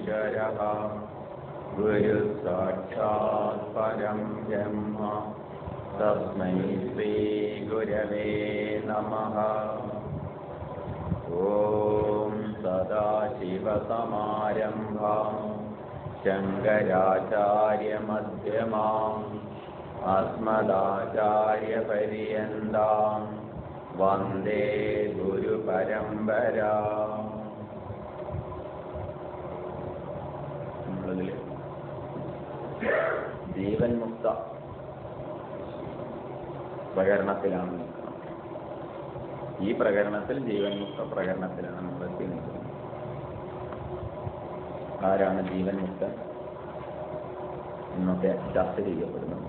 ഈശ്വരഃ ഗുരു സാക്ഷാത് പരം ബ്രഹ്മ തസ്മൈ ശ്രീ ഗുരവേ നമഃ. ഓം സദാശിവസമാരംഭാം ശങ്കരാചാര്യമധ്യമാം അസ്മദാചാര്യപര്യന്താം വന്ദേ ഗുരുപരമ്പരാം. നമ്മളിൽ ജീവൻ മുക്ത പ്രകരണത്തിലാണ് നിൽക്കുന്നത്. ഈ പ്രകരണത്തിൽ ജീവൻ മുക്ത പ്രകരണത്തിലാണ് നമ്മൾ എത്തി നിൽക്കുന്നത്. ആരാണ് ജീവൻ മുക്തൻ എന്നൊക്കെ ചർച്ച ചെയ്യപ്പെടുന്നത്.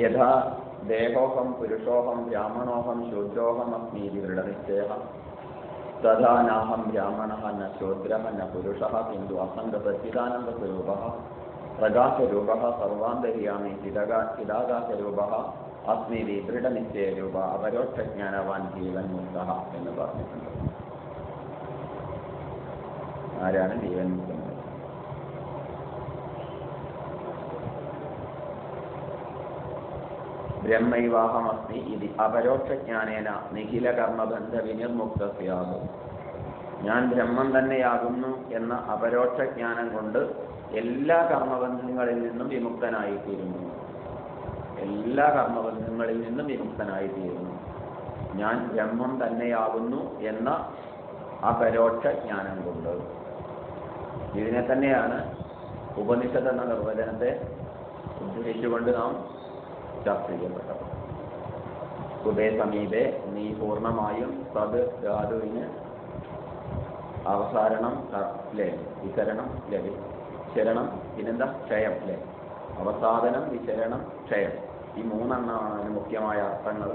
യഥാ ദേഹോഹം പുരുഷോഹം ബ്രാഹ്മണോഹം ശൂദ്രോഹം അസ്മി ദൃഢനിശ്ചയഃ തഥാ നാഹം ബ്രാഹ്മണഃ ന ശൂദ്രഃ ന പുരുഷഃ കിന്തു അസംഗസച്ചിദാനന്ദസ്വരൂപഃ പ്രകാശരൂപഃ സർവാന്തര്യാമി ചിദാകാശരൂപഃ അസ്മി ദൃഢനിശ്ചയരൂപ അപരോക്ഷജ്ഞാനവാൻ ജീവൻ മുക്തഃ എന്ന് പറഞ്ഞിട്ടുണ്ട്. ആരാണ് ജീവൻ മുക്തൻ? ബ്രഹ്മൈവാഹമസ്മി ഇതി അപരോക്ഷജ്ഞാനേന നിഖില കർമ്മബന്ധ വിനിർമുക്ത സ്യാത്. ഞാൻ ബ്രഹ്മം തന്നെയാകുന്നു എന്ന അപരോക്ഷജ്ഞാനം കൊണ്ട് എല്ലാ കർമ്മബന്ധങ്ങളിൽ നിന്നും വിമുക്തനായിത്തീരുന്നു. എല്ലാ കർമ്മബന്ധങ്ങളിൽ നിന്നും വിമുക്തനായിത്തീരുന്നു. ഞാൻ ബ്രഹ്മം തന്നെയാകുന്നു എന്ന അപരോക്ഷജ്ഞാനം കൊണ്ട്. ഇതിനെ തന്നെയാണ് ഉപനിഷത്ത് എന്ന നിർവചനത്തെ ഉദ്ധരിച്ചുകൊണ്ട് നാം ചർച്ച ചെയ്യപ്പെട്ടത്. ഉദയ സമീപേ നീ പൂർണ്ണമായും സത് ധാതുവിന് അവസാരണം അല്ലേ, വിചരണം അല്ലേ, വിചരണം പിന്നെന്താ ക്ഷയം അല്ലേ, അവസാദനം വിചരണം ക്ഷയം, ഈ മൂന്നെണ്ണമാണ് അതിന് മുഖ്യമായ അർത്ഥങ്ങൾ.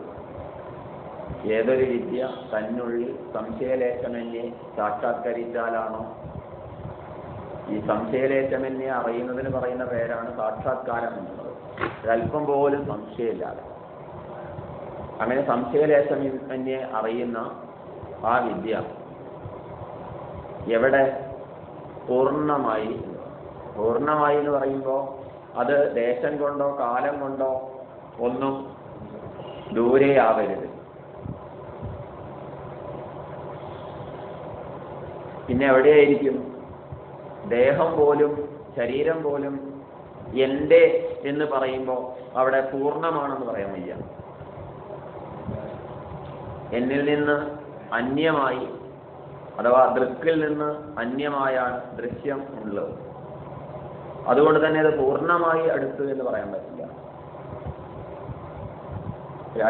ഏതൊരു വിദ്യ തന്നുള്ളിൽ സംശയലേശമെന്നെ സാക്ഷാത്കരിച്ചാലാണോ, ഈ സംശയലേശമെന്നെ അറിയുന്നതിന് പറയുന്ന പേരാണ് സാക്ഷാത്കാരം എന്നുള്ളത്. ഒരല്പം പോലും സംശയമില്ലാതെ അങ്ങനെ സംശയലേശമെന്നെ അറിയുന്ന ആ വിദ്യ എവിടെ പൂർണ്ണമായി എന്ന് പറയുമ്പോൾ അത് ദേശം കൊണ്ടോ കാലം കൊണ്ടോ ഒന്നും ദൂരെയാവരുത്. പിന്നെ എവിടെയായിരിക്കും? ദേഹം പോലും ശരീരം പോലും എൻ്റെ എന്ന് പറയുമ്പോൾ അവിടെ പൂർണ്ണമാണെന്ന് പറയാൻ വയ്യ. എന്നിൽ നിന്ന് അന്യമായി അഥവാ ദൃക്കിൽ നിന്ന് അന്യമായാണ് ദൃശ്യം ഉള്ളത്. അതുകൊണ്ട് തന്നെ അത് പൂർണ്ണമായി അടുത്ത് എന്ന് പറയാൻ പറ്റില്ല.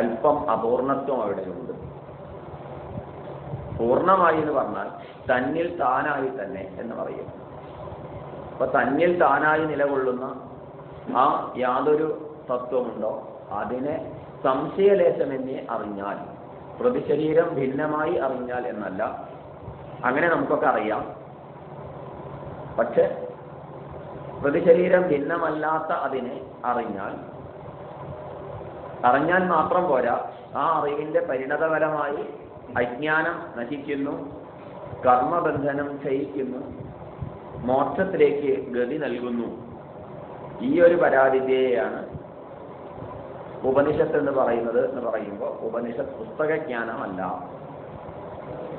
അല്പം അപൂർണത്വം അവിടെയുണ്ട്. പൂർണ്ണമായി എന്ന് പറഞ്ഞാൽ തന്നിൽ താനായി തന്നെ എന്ന് പറയും. അപ്പൊ തന്നിൽ താനായി നിലകൊള്ളുന്ന ആ യാതൊരു തത്വമുണ്ടോ അതിനെ സംശയലേശമെന്നെ അറിഞ്ഞാൽ, പ്രതിശരീരം ഭിന്നമായി അറിഞ്ഞാൽ എന്നല്ല, അങ്ങനെ നമുക്കൊക്കെ അറിയാം. പക്ഷെ പ്രതിശരീരം ഭിന്നമല്ലാത്ത അതിനെ അറിഞ്ഞാൽ മാത്രം പോരാ, ആ അറിവിന്റെ പരിണതഫലമായി അജ്ഞാനം നശിക്കുന്നു, കർമ്മബന്ധനം ക്ഷയിക്കുന്നു, മോക്ഷത്തിലേക്ക് ഗതി നൽകുന്നു. ഈ ഒരു പരാതിയെയാണ് ഉപനിഷത്ത് എന്ന് പറയുമ്പോൾ ഉപനിഷത്ത് പുസ്തകജ്ഞാനമല്ല.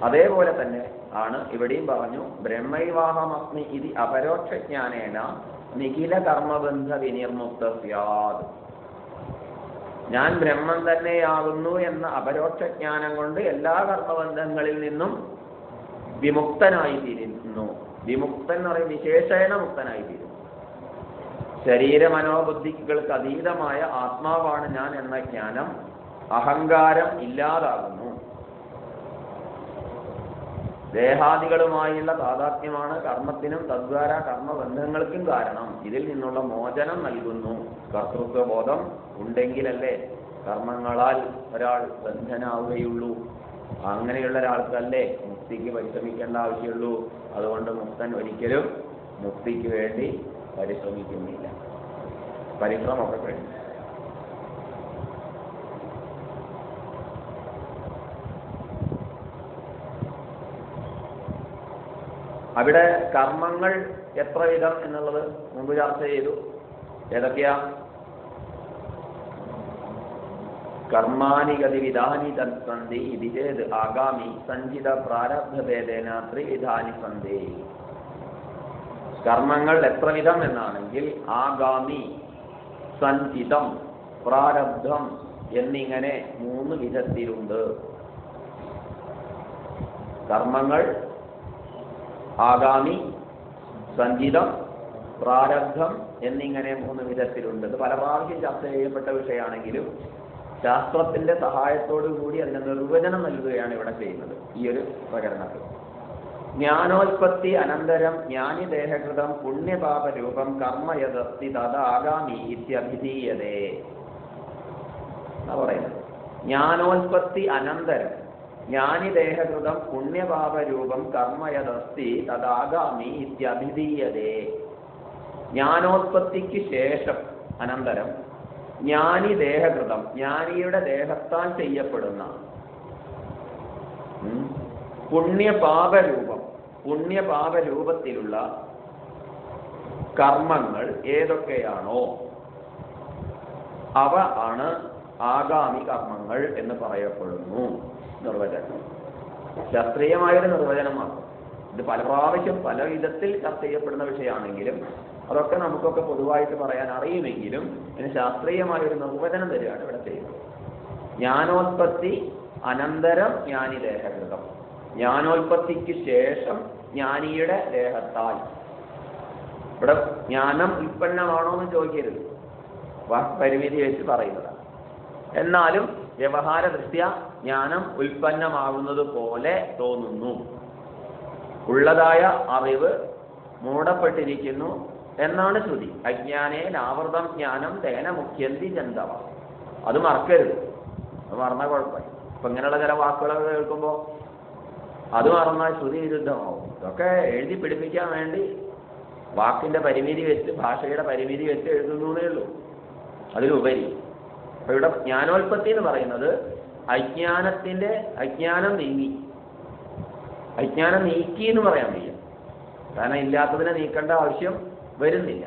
അതേപോലെ തന്നെ ആണ് ഇവിടെയും പറഞ്ഞു, ബ്രഹ്മൈവാഹമസ്മി ഇതി അപരോക്ഷജ്ഞാനേന നിഖില കർമ്മബന്ധ വിനിർമുക്ത സ്യാത്. ഞാൻ ബ്രഹ്മം തന്നെയാകുന്നു എന്ന അപരോക്ഷജ്ഞാനം കൊണ്ട് എല്ലാ കർമ്മബന്ധങ്ങളിൽ നിന്നും വിമുക്തനായിത്തീരുന്നു. വിമുക്തൻ എന്ന് പറയും വിശേഷേണ മുക്തനായിത്തീരുന്നു. ശരീരമനോബുദ്ധികൾക്ക് അതീതമായ ആത്മാവാണ് ഞാൻ എന്ന ജ്ഞാനം, അഹങ്കാരം ഇല്ലാതാകുന്നു. ദേഹാദികളുമായുള്ള താദാത്മ്യമാണ് കർമ്മത്തിനും തദ്വാര കർമ്മബന്ധങ്ങൾക്കും കാരണം. ഇതിൽ നിന്നുള്ള മോചനം നൽകുന്നു. കർത്തൃത്വബോധം ഉണ്ടെങ്കിലല്ലേ കർമ്മങ്ങളാൽ ഒരാൾ ബന്ധനാവുകയുള്ളൂ. അങ്ങനെയുള്ള ഒരാൾക്കല്ലേ മുക്തിക്ക് പരിശ്രമിക്കേണ്ട ആവശ്യമുള്ളൂ. അതുകൊണ്ട് മുക്തൻ ഒരിക്കലും മുക്തിക്ക് വേണ്ടി പരിശ്രമിക്കുന്നില്ല. പരിശ്രമമൊക്കെ കഴിഞ്ഞു. അവിടെ കർമ്മങ്ങൾ എത്ര വിധം എന്നുള്ളത് മുമ്പ് ചർച്ച ചെയ്തു. ഏതൊക്കെയാ? കർമാണി ഗതി വിധാനി തത്സന്ധി വിജേത് ആഗാമി സഞ്ചിത പ്രാരബ്ധഭേദേന ത്രിവിധാനി സന്ധി. കർമ്മങ്ങൾ എത്ര വിധം എന്നാണെങ്കിൽ ആഗാമി, സഞ്ചിതം, പ്രാരബ്ധം എന്നിങ്ങനെ 3 വിധത്തിലുണ്ട്. കർമ്മങ്ങൾ ആഗാമി, സഞ്ചിതം, പ്രാരബ്ധം എന്നിങ്ങനെ 3 വിധത്തിലുണ്ട്. ഇത് പല പ്രാവശ്യം ചർച്ച ചെയ്യപ്പെട്ട വിഷയമാണെങ്കിലും ശാസ്ത്രത്തിന്റെ സഹായത്തോടു കൂടി അതിന്റെ നിർവചനം നൽകുകയാണ് ഇവിടെ ചെയ്യുന്നത് ഈ ഒരു പ്രകരണത്തിൽ. ജ്ഞാനോൽപത്തി അനന്തരം ജ്ഞാനി ദേഹകൃതം പുണ്യപാപരൂപം കർമ്മയദസ്തി തദാഗാമി ഇത്യഭിധീയതേ എന്നാ പറയുന്നത്. ജ്ഞാനോൽപത്തി അനന്തരം ജ്ഞാനി ദേഹകൃതം പുണ്യപാപരൂപം കർമ്മയദസ്തി തദാഗാമി ഇത്യഭിധീയതേ. ജ്ഞാനോത്പത്തിക്ക് ശേഷം അനന്തരം ജ്ഞാനി ദേഹകൃതം, ജ്ഞാനിയുടെ ദേഹത്താൽ ചെയ്യപ്പെടുന്ന പുണ്യപാപരൂപം, പുണ്യപാപരൂപത്തിലുള്ള കർമ്മങ്ങൾ ഏതൊക്കെയാണോ അവ ആണ് ആഗാമി കർമ്മങ്ങൾ എന്ന് പറയപ്പെടുന്നു. നിർവചനം ശാസ്ത്രീയമായൊരു നിർവചനമാണ്. ഇത് പല പ്രാവശ്യം പല വിധത്തിൽ ചർച്ച ചെയ്യപ്പെടുന്ന വിഷയമാണെങ്കിലും അതൊക്കെ നമുക്കൊക്കെ പൊതുവായിട്ട് പറയാൻ അറിയുമെങ്കിലും ഇതിന് ശാസ്ത്രീയമായൊരു നിർവചനം തരികയാണ് ഇവിടെ ചെയ്യുന്നത്. ജ്ഞാനോത്പത്തി അനന്തരം ജ്ഞാനി ദേഹകൃതം, ജ്ഞാനോത്പത്തിക്ക് ശേഷം ജ്ഞാനിയുടെ ദേഹത്താൽ. ഇവിടെ ജ്ഞാനം ഉൽപ്പന്നമാണോ എന്ന് ചോദിക്കരുത്, പരിമിതി വെച്ച് പറയുന്നതാണ്. എന്നാലും വ്യവഹാര ദൃഷ്ട്യാ ജ്ഞാനം ഉൽപ്പന്നമാകുന്നത് പോലെ തോന്നുന്നു. ഉള്ളതായ അറിവ് മൂടപ്പെട്ടിരിക്കുന്നു എന്നാണ് ശ്രുതി. അജ്ഞാനേന ആവൃതം ജ്ഞാനം തേന മുഖ്യന്തി ജന്തവ. അത് മറക്കരുത്. അത് മറന്നാൽ കുഴപ്പമില്ല. ഇപ്പൊ ഇങ്ങനെയുള്ള ചില വാക്കുകളൊക്കെ കേൾക്കുമ്പോൾ അത് മറന്നാൽ ശ്രുതി വിരുദ്ധമാവും. ഇതൊക്കെ എഴുതി പിടിപ്പിക്കാൻ വേണ്ടി വാക്കിന്റെ പരിമിതി വെച്ച്, ഭാഷയുടെ പരിമിതി വെച്ച് എഴുതുന്നേ ഉള്ളൂ. അതിലുപരി അപ്പൊ ഇവിടെ ജ്ഞാനോൽപത്തി എന്ന് പറയുന്നത് അജ്ഞാനം നീങ്ങി, അജ്ഞാനം നീക്കി എന്ന് പറയാൻ വയ്യ. കാരണം ഇല്ലാത്തതിനെ നീക്കേണ്ട ആവശ്യം വരുന്നില്ല.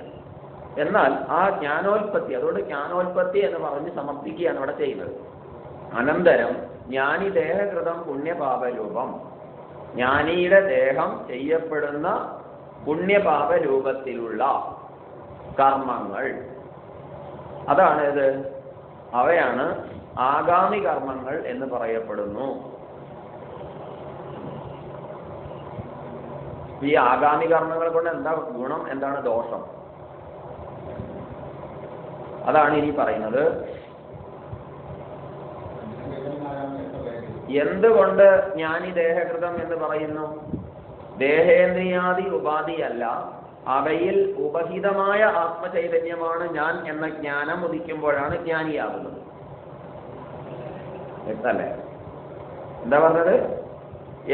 എന്നാൽ ആ ജ്ഞാനോൽപത്തി, അതുകൊണ്ട് ജ്ഞാനോൽപത്തി എന്ന് പറഞ്ഞ് സമർത്ഥിക്കുകയാണ് ഇവിടെ ചെയ്യുന്നത്. അനന്തരം ജ്ഞാനി ദേഹകൃതം പുണ്യപാപരൂപം, ജ്ഞാനിയുടെ ദേഹം ചെയ്യപ്പെടുന്ന പുണ്യപാപരൂപത്തിലുള്ള കർമ്മങ്ങൾ, അതാണ് ഇത്, അവയാണ് ആഗാമി കർമ്മങ്ങൾ എന്ന് പറയപ്പെടുന്നു. ഈ ആഗാമി കർമ്മങ്ങൾ കൊണ്ട് എന്താ ഗുണം, എന്താണ് ദോഷം, അതാണ് ഇനി പറയുന്നത്. എന്തുകൊണ്ട് ജ്ഞാനി ദേഹകൃതം എന്ന് പറയുന്നു? ദേഹേന്ദ്രിയാദി ഉപാധിയല്ല, അവയിൽ ഉപഹിതമായ ആത്മചൈതന്യമാണ് ഞാൻ എന്ന ജ്ഞാനം ഉദിക്കുമ്പോഴാണ് ജ്ഞാനിയാകുന്നത്. വ്യക്തല്ലേ? എന്താ പറഞ്ഞത്?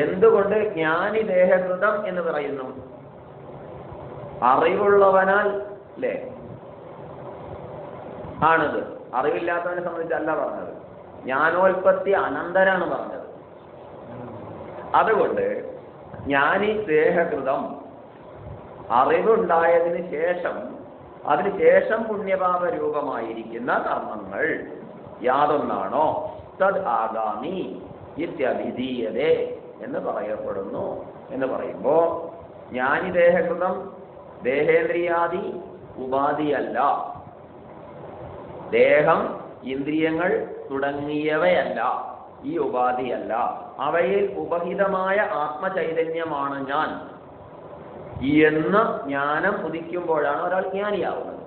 എന്തുകൊണ്ട് ജ്ഞാനി ദേഹകൃതം എന്ന് പറയുന്നു? അറിവുള്ളവനാൽ അല്ലേ ആണിത്. അറിവില്ലാത്തവനെ സംബന്ധിച്ചല്ല പറഞ്ഞത്. ജ്ഞാനോൽപത്തി അനന്തരാണ് പറഞ്ഞത്. അതുകൊണ്ട് ജ്ഞാനി ദേഹകൃതം, അറിവുണ്ടായതിനു ശേഷം അതിനുശേഷം പുണ്യപാപ രൂപമായിരിക്കുന്ന കർമ്മങ്ങൾ യാതൊന്നാണോ തദ് ആഗാമി ഇത്യഭിധീയതേ എന്ന് പറയപ്പെടുന്നു. എന്ന് പറയുമ്പോ ജ്ഞാനി ദേഹകൃതം ദേഹേന്ദ്രിയാദി ഉപാധിയല്ല, ദേഹം ഇന്ദ്രിയങ്ങൾ തുടങ്ങിയവയല്ല, ഈ ഉപാധിയല്ല, അവയിൽ ഉപഹിതമായ ആത്മചൈതന്യമാണ് ഞാൻ എന്ന ജ്ഞാനം ഉദിക്കുമ്പോഴാണ് ഒരാൾ ജ്ഞാനിയാവുന്നത്.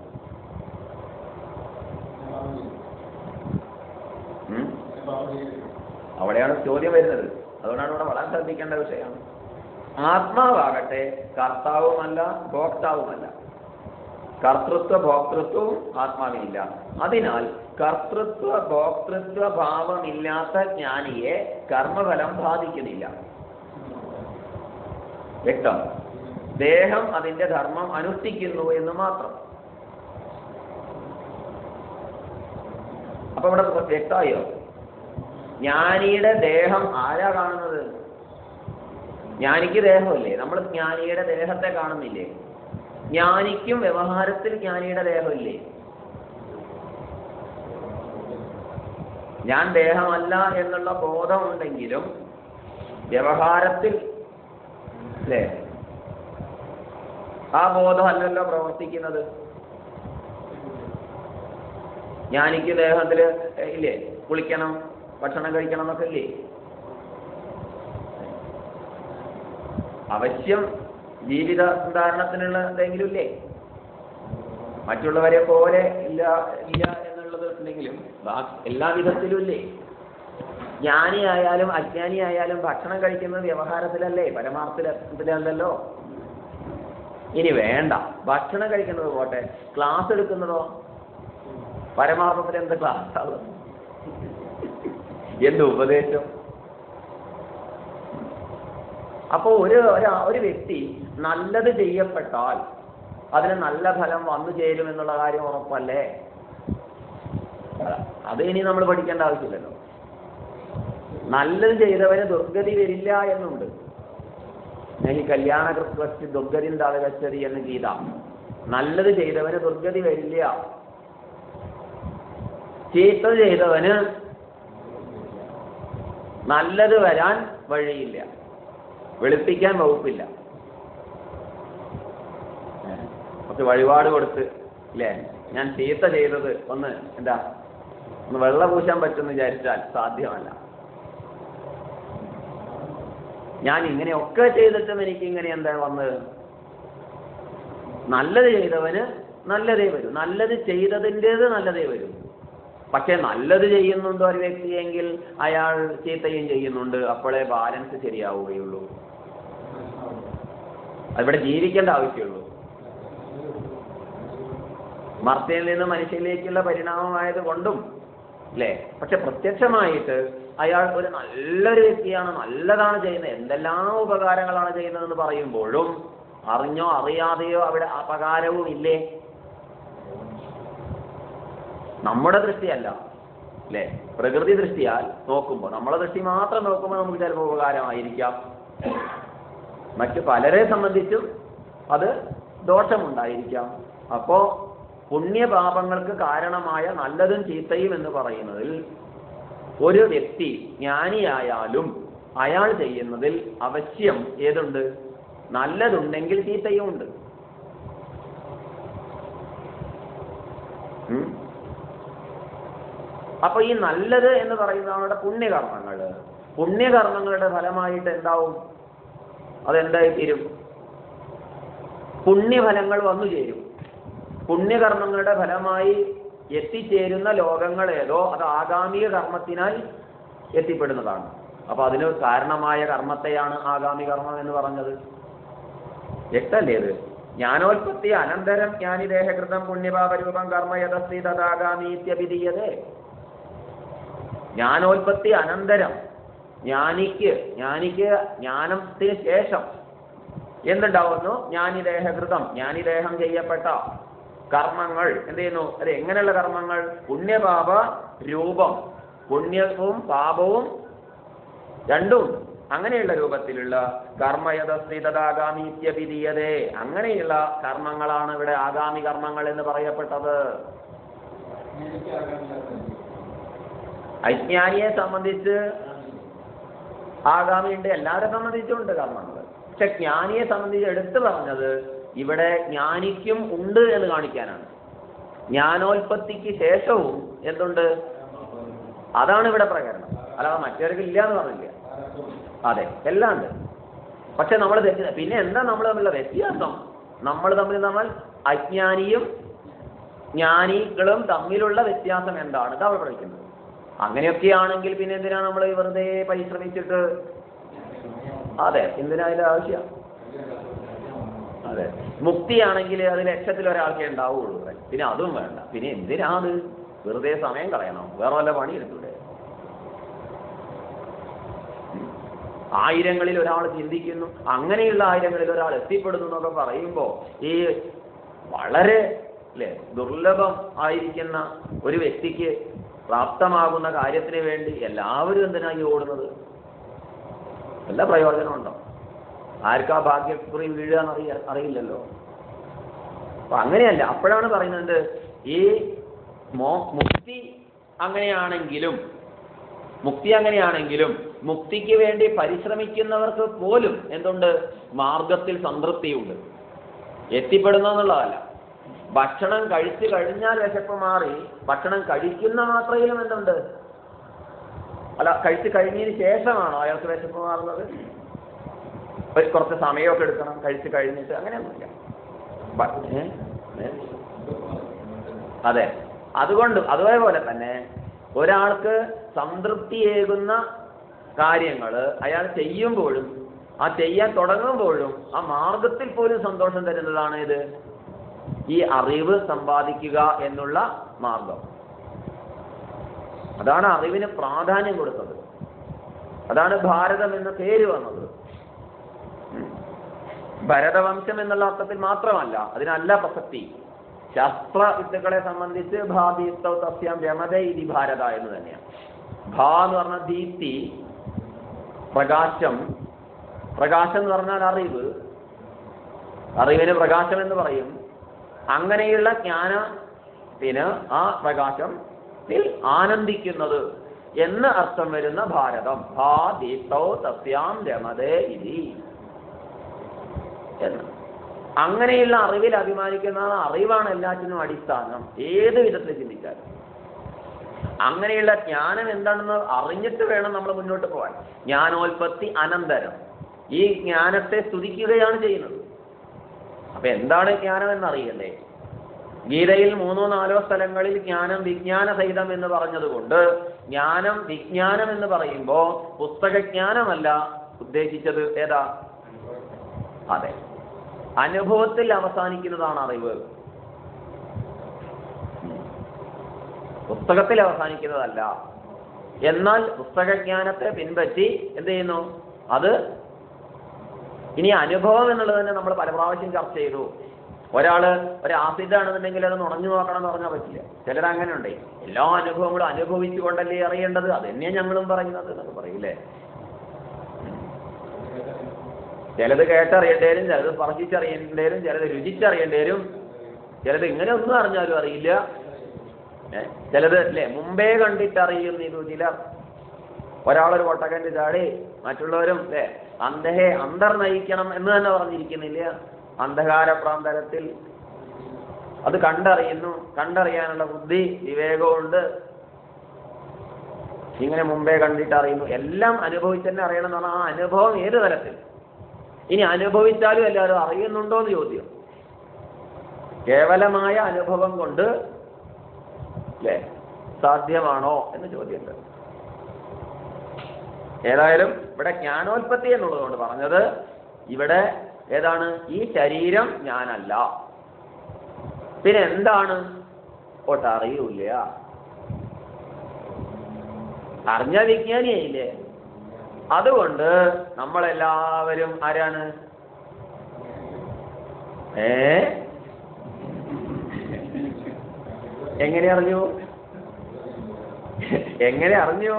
അവിടെയാണ് ചോദ്യം വരുന്നത്. അതുകൊണ്ടാണ് ഇവിടെ വളരെ ശ്രദ്ധിക്കേണ്ട വിഷയമാണ്. ആത്മാവാകട്ടെ കർത്താവുമല്ല ഭോക്താവുമല്ല. കർത്തൃത്വ ഭോക്തൃത്വവും ആത്മാവിനില്ല. അതിനാൽ കർത്തൃത്വ ഭോക്തൃത്വ ഭാവമില്ലാത്ത ജ്ഞാനിയെ കർമ്മഫലം ബാധിക്കുന്നില്ല. വ്യക്തം. ദേഹം അതിന്റെ ധർമ്മം അനുഷ്ഠിക്കുന്നു എന്ന് മാത്രം. അപ്പൊ ഇവിടെ വ്യക്തമായോ? ജ്ഞാനിയുടെ ദേഹം ആരാ കാണുന്നത്? ജ്ഞാനിക്ക് ദേഹമല്ലേ? നമ്മൾ ജ്ഞാനിയുടെ ദേഹത്തെ കാണുന്നില്ലേ? ജ്ഞാനിക്കും വ്യവഹാരത്തിൽ ജ്ഞാനിയുടെ ദേഹമില്ലേ? ഞാൻ ദേഹമല്ല എന്നുള്ള ബോധമുണ്ടെങ്കിലും വ്യവഹാരത്തിൽ അല്ലേ ആ ബോധമല്ലല്ലോ പ്രവർത്തിക്കുന്നത്. ജ്ഞാനിക്ക് ദേഹത്തില് ഇല്ലേ കുളിക്കണം, ഭക്ഷണം കഴിക്കണം എന്നൊക്കെ ഇല്ലേ? അവശ്യം ജീവിത ധാരണത്തിനുള്ള എന്തെങ്കിലും ഇല്ലേ? മറ്റുള്ളവരെ പോലെ ഇല്ല ഇല്ല എന്നുള്ളത് ഉണ്ടെങ്കിലും എല്ലാ വിധത്തിലും ഇല്ലേ? ജ്ഞാനിയായാലും അജ്ഞാനിയായാലും ഭക്ഷണം കഴിക്കുന്നത് വ്യവഹാരത്തിലല്ലേ, പരമാർത്ഥത്തിലല്ലല്ലോ. ഇനി വേണ്ട, ഭക്ഷണം കഴിക്കുന്നത് പോട്ടെ, ക്ലാസ് എടുക്കുന്നതോ പരമാർത്ഥത്തിൽ എന്ത് ക്ലാസ്, എന്ത് ഉപദേശം? അപ്പോ ഒരു വ്യക്തി നല്ലത് ചെയ്യപ്പെട്ടാൽ അതിന് നല്ല ഫലം വന്നു ചേരുമെന്നുള്ള കാര്യം ഉറപ്പല്ലേ? അത് ഇനി നമ്മൾ പഠിക്കേണ്ട ആവശ്യമില്ലല്ലോ. നല്ലത് ചെയ്തവന് ദുർഗതി വരില്ല എന്നുണ്ട്. ഈ കല്യാണ കൃത്വസ്തി ദുർഗതി താഴെച്ചതി എന്ന് ഗീത. നല്ലത് ചെയ്തവന് ദുർഗതി വരില്ല, ചീത്ത ചെയ്തവന് നല്ലത് വരാൻ വഴിയില്ല, വെളുപ്പിക്കാൻ വകുപ്പില്ല. കുറച്ച് വഴിപാട് കൊടുത്ത് ഇല്ലേ, ഞാൻ ചീത്ത ചെയ്തത് ഒന്ന് വെള്ള പൂശാൻ പറ്റുമെന്ന് വിചാരിച്ചാൽ സാധ്യമല്ല. ഞാൻ ഇങ്ങനെയൊക്കെ ചെയ്തിട്ടും എനിക്ക് ഇങ്ങനെ എന്താ വന്നത്? നല്ലത് ചെയ്തവന് നല്ലതേ വരും, നല്ലത് ചെയ്തതിൻ്റേത് നല്ലതേ വരും. പക്ഷെ നല്ലത് ചെയ്യുന്നുണ്ടോ ഒരു വ്യക്തിയെങ്കിൽ അയാൾ ചീത്തയും ചെയ്യുന്നുണ്ട്. അപ്പോഴേ ബാലൻസ് ശരിയാവുകയുള്ളൂ. അതിവിടെ ജീവിക്കേണ്ട ആവശ്യമുള്ളൂ. മർത്യനിൽ നിന്ന് മനുഷ്യനിലേക്കുള്ള പരിണാമമായത് കൊണ്ടും അല്ലേ. പക്ഷെ പ്രത്യക്ഷമായിട്ട് അയാൾ ഒരു നല്ലൊരു വ്യക്തിയാണ്, നല്ലതാണ് ചെയ്യുന്നത്, എന്തെല്ലാം ഉപകാരങ്ങളാണ് ചെയ്യുന്നതെന്ന് പറയുമ്പോഴും അറിഞ്ഞോ അറിയാതെയോ അവിടെ അപകാരവും ഇല്ലേ? നമ്മുടെ ദൃഷ്ടിയല്ല അല്ലേ, പ്രകൃതി ദൃഷ്ടിയാൽ നോക്കുമ്പോൾ, നമ്മളെ ദൃഷ്ടി മാത്രം നോക്കുമ്പോൾ നമുക്ക് ചിലപ്പോൾ ഉപകാരമായിരിക്കാം. മറ്റു പലരെ സംബന്ധിച്ചും അത് ദോഷമുണ്ടായിരിക്കാം. അപ്പോ പുണ്യപാപങ്ങൾക്ക് കാരണമായ നല്ലതും ചീത്തയും എന്ന് പറയുന്നതിൽ ഒരു വ്യക്തി ജ്ഞാനിയായാലും അയാൾ ചെയ്യുന്നതിൽ അവശ്യം ഏതുണ്ട്? നല്ലതുണ്ടെങ്കിൽ ചീത്തയും ഉണ്ട്. അപ്പൊ ഈ നല്ലത് എന്ന് പറയുന്നവരുടെ പുണ്യകർമ്മങ്ങളുടെ ഫലമായിട്ട് എന്താവും? അതെന്തായി തീരും? പുണ്യഫലങ്ങൾ വന്നു ചേരും. പുണ്യകർമ്മങ്ങളുടെ ഫലമായി എത്തിച്ചേരുന്ന ലോകങ്ങൾ ഏതോ അത് ആഗാമിക കർമ്മത്തിനാൽ എത്തിപ്പെടുന്നതാണ്. അപ്പൊ അതിന് കാരണമായ കർമ്മത്തെയാണ് ആഗാമി കർമ്മം എന്ന് പറഞ്ഞത്. വ്യക്തല്ലേ ഇത്? ജ്ഞാനോൽപത്തി അനന്തരം ജ്ഞാനിദേഹകൃതം പുണ്യപാപരൂപം കർമ്മ യഥസ്തി തഥാഗാമീത്യഭിധീയതേ. ജ്ഞാനോൽപത്തി അനന്തരം ജ്ഞാനിക്ക് ജ്ഞാനത്തിന് ശേഷം എന്തുണ്ടാവുന്നു? ജ്ഞാനിദേഹകൃതം, ജ്ഞാനിദേഹം ചെയ്യപ്പെട്ട കർമ്മങ്ങൾ എന്ത് ചെയ്യുന്നു? അത് എങ്ങനെയുള്ള കർമ്മങ്ങൾ? പുണ്യപാപ രൂപം, പുണ്യവും പാപവും രണ്ടും അങ്ങനെയുള്ള രൂപത്തിലുള്ള കർമ്മയഥസ്ഥിതദാഗാമീത്യഭിധീയതേ. അങ്ങനെയുള്ള കർമ്മങ്ങളാണ് ഇവിടെ ആഗാമി കർമ്മങ്ങൾ എന്ന് പറയപ്പെട്ടത്. അജ്ഞാനിയെ സംബന്ധിച്ച് ആഗാമിയുണ്ട്, എല്ലാവരെ സംബന്ധിച്ചുണ്ട് കർമ്മങ്ങൾ. പക്ഷെ ജ്ഞാനിയെ സംബന്ധിച്ച് എടുത്തു പറഞ്ഞത് ഇവിടെ ജ്ഞാനിക്കും ഉണ്ട് എന്ന് കാണിക്കാനാണ്. ജ്ഞാനോൽപത്തിക്ക് ശേഷവും എന്തുണ്ട്? അതാണ് ഇവിടെ പ്രകരണം. അല്ലാതെ മറ്റവർക്ക് ഇല്ല എന്ന് പറഞ്ഞില്ല. അതെ, എല്ലാം ഉണ്ട്. പക്ഷെ നമ്മൾ പിന്നെ എന്താ നമ്മൾ തമ്മിലുള്ള വ്യത്യാസം? നമ്മൾ അജ്ഞാനിയും ജ്ഞാനികളും തമ്മിലുള്ള വ്യത്യാസം എന്താണ്? ഇത് അവിടെ പഠിക്കുന്നത്. അങ്ങനെയൊക്കെയാണെങ്കിൽ പിന്നെ എന്തിനാ നമ്മൾ വെറുതെ പരിശ്രമിച്ചിട്ട്? അതെ, എന്തിനാ അതിന്റെ ആവശ്യം? അതെ, മുക്തിയാണെങ്കിൽ അത് ലക്ഷത്തിൽ ഒരാൾക്കേ ഉണ്ടാവുള്ളൂ. പിന്നെ അതും വേണ്ട. പിന്നെ എന്തിനാ അത്? വെറുതെ സമയം കളയണം, വേറെ വല്ല പണി എടുത്തൂടെ? ആയിരങ്ങളിൽ ഒരാൾ ചിന്തിക്കുന്നു, അങ്ങനെയുള്ള ആയിരങ്ങളിൽ ഒരാൾ എത്തിപ്പെടുന്നു എന്നൊക്കെ പറയുമ്പോ ഈ വളരെ ദുർലഭം ആയിരിക്കുന്ന ഒരു വ്യക്തിക്ക് പ്രാപ്തമാകുന്ന കാര്യത്തിന് വേണ്ടി എല്ലാവരും എന്തിനായി ഓടുന്നത്? എല്ലാ പ്രയോജനമുണ്ടോ? ആർക്കാ ഭാഗ്യക്കുറി വീഴുക അറിയില്ലല്ലോ. അപ്പൊ അങ്ങനെയല്ല. അപ്പോഴാണ് പറയുന്നത് ഈ മുക്തി അങ്ങനെയാണെങ്കിലും മുക്തിക്ക് വേണ്ടി പരിശ്രമിക്കുന്നവർക്ക് പോലും എന്തുണ്ട്? മാർഗത്തിൽ സംതൃപ്തിയുണ്ട്. എത്തിപ്പെടുന്നുള്ളതല്ല. ഭക്ഷണം കഴിച്ചു കഴിഞ്ഞാൽ വിശപ്പ് മാറി, ഭക്ഷണം കഴിക്കുന്ന മാത്രയിലും എന്തുണ്ട്? അല്ല, കഴിച്ചു കഴിഞ്ഞതിന് ശേഷമാണോ അയാൾക്ക് വിശപ്പ് മാറുന്നത്? കുറച്ച് സമയമൊക്കെ എടുക്കണം കഴിച്ചു കഴിഞ്ഞിട്ട്, അങ്ങനെയൊന്നുമില്ല. അതെ, അതുപോലെ തന്നെ ഒരാൾക്ക് സംതൃപ്തിയേകുന്ന കാര്യങ്ങൾ അയാൾ ചെയ്യുമ്പോഴും ആ ചെയ്യാൻ തുടങ്ങുമ്പോഴും ആ മാർഗത്തിൽ പോലും സന്തോഷം തരുന്നതാണ് ഇത്, ഈ അറിവ് സമ്പാദിക്കുക എന്നുള്ള മാർഗം. അതാണ് അറിവിന് പ്രാധാന്യം കൊടുത്തത്. അതാണ് ഭാരതം എന്ന പേര് വന്നത്. ഭരതവംശം എന്നുള്ള അർത്ഥത്തിൽ മാത്രമല്ല, അതിനല്ല പ്രസക്തി. ശാസ്ത്ര വിദ്യകളെ സംബന്ധിച്ച് ഭാദീപ്തൗ തസ്യാം രമതേ ഇതി ഭാരത എന്ന് തന്നെയാണ്. ഭാ എന്ന് പറഞ്ഞ ദീപ്തി, പ്രകാശം. പ്രകാശം എന്ന് പറഞ്ഞാൽ അറിവ്, അറിവിന് പ്രകാശം എന്ന് പറയും. അങ്ങനെയുള്ള ജ്ഞാനത്തിന് ആ പ്രകാശത്തിൽ ആനന്ദിക്കുന്നത് എന്ന് അർത്ഥം വരുന്ന ഭാരതം. ഭാ ദീപ്തൗ തസ്യാം രമതേ ഇതി എന്ന്. അങ്ങനെയുള്ള അറിവിൽ അഭിമാനിക്കുന്ന അറിവാണ് എല്ലാറ്റിനും അടിസ്ഥാനം, ഏത് വിധത്തിൽ ചിന്തിച്ചാലും. അങ്ങനെയുള്ള ജ്ഞാനം എന്താണെന്ന് അറിഞ്ഞിട്ട് വേണം നമ്മൾ മുന്നോട്ട് പോകാൻ. ജ്ഞാനോൽപത്തി അനന്തരം ഈ ജ്ഞാനത്തെ സ്തുതിക്കുകയാണ് ചെയ്യുന്നത്. അപ്പൊ എന്താണ് ജ്ഞാനം എന്നറിയണ്ടേ? ഗീതയിൽ 3-4 സ്ഥലങ്ങളിൽ ജ്ഞാനം വിജ്ഞാന സഹിതം എന്ന് പറഞ്ഞതുകൊണ്ട് ജ്ഞാനം വിജ്ഞാനം എന്ന് പറയുമ്പോ പുസ്തകജ്ഞാനമല്ല ഉദ്ദേശിച്ചത്. ഏതാ? അതെ, അനുഭവത്തിൽ അവസാനിക്കുന്നതാണ് അറിവ്, പുസ്തകത്തിൽ അവസാനിക്കുന്നതല്ല. എന്നാൽ പുസ്തകജ്ഞാനത്തെ പിൻപറ്റി എന്ത് ചെയ്യുന്നു? അത് ഇനി അനുഭവം എന്നുള്ളത് തന്നെ നമ്മൾ പല പ്രാവശ്യം ചർച്ച ചെയ്തു. ഒരാള് ഒരു ആസിഡാണെന്നുണ്ടെങ്കിൽ അത് നുണഞ്ഞു നോക്കണം എന്ന് പറഞ്ഞാൽ പറ്റില്ല. ചിലർ അങ്ങനെ ഉണ്ട്, എല്ലാ അനുഭവങ്ങളും അനുഭവിച്ചുകൊണ്ടല്ലേ അറിയേണ്ടത്, അത് തന്നെയാണ് ഞങ്ങളും പറയുന്നത് എന്നൊക്കെ പറയില്ലേ. ചിലത് കേട്ടറിയേണ്ടി വരും, ചിലത് പറച്ചിച്ചറിയേണ്ടി വരും, ചിലത് രുചിച്ചറിയേണ്ടി വരും, ചിലത് ഇങ്ങനെ ഒന്നും അറിഞ്ഞാലും അറിയില്ല, ചിലത് മുമ്പേ കണ്ടിട്ടറിയുന്ന ഇത് ചിലർ. ഒരാളൊരു ഒട്ടകന്റെ ചാടി മറ്റുള്ളവരും അന്ധഹെ അന്തർനയിക്കണം എന്ന് തന്നെ പറഞ്ഞിരിക്കുന്നില്ല. അന്ധകാര പ്രാന്തരത്തിൽ അത് കണ്ടറിയുന്നു, കണ്ടറിയാനുള്ള ബുദ്ധി വിവേകമുണ്ട്. ഇങ്ങനെ മുമ്പേ കണ്ടിട്ടറിയുന്നു, എല്ലാം അനുഭവിച്ച് തന്നെ അറിയണം എന്ന് പറഞ്ഞാൽ ആ അനുഭവം ഏത് തരത്തിൽ? ഇനി അനുഭവിച്ചാലും എല്ലാവരും അറിയുന്നുണ്ടോ എന്ന് ചോദ്യം. കേവലമായ അനുഭവം കൊണ്ട് സാധ്യമാണോ എന്ന് ചോദ്യമുണ്ട്. ഏതായാലും ഇവിടെ ജ്ഞാനോൽപത്തി എന്നുള്ളതുകൊണ്ട് പറഞ്ഞത് ഇവിടെ ഏതാണ്? ഈ ശരീരം ഞാനല്ല. പിന്നെ എന്താണ്? ഒട്ടറിയൂല. അറിഞ്ഞ വിജ്ഞാനിയായില്ലേ? അതുകൊണ്ട് നമ്മളെല്ലാവരും ആരാണ്? എങ്ങനെ അറിഞ്ഞു? എങ്ങനെ അറിഞ്ഞു?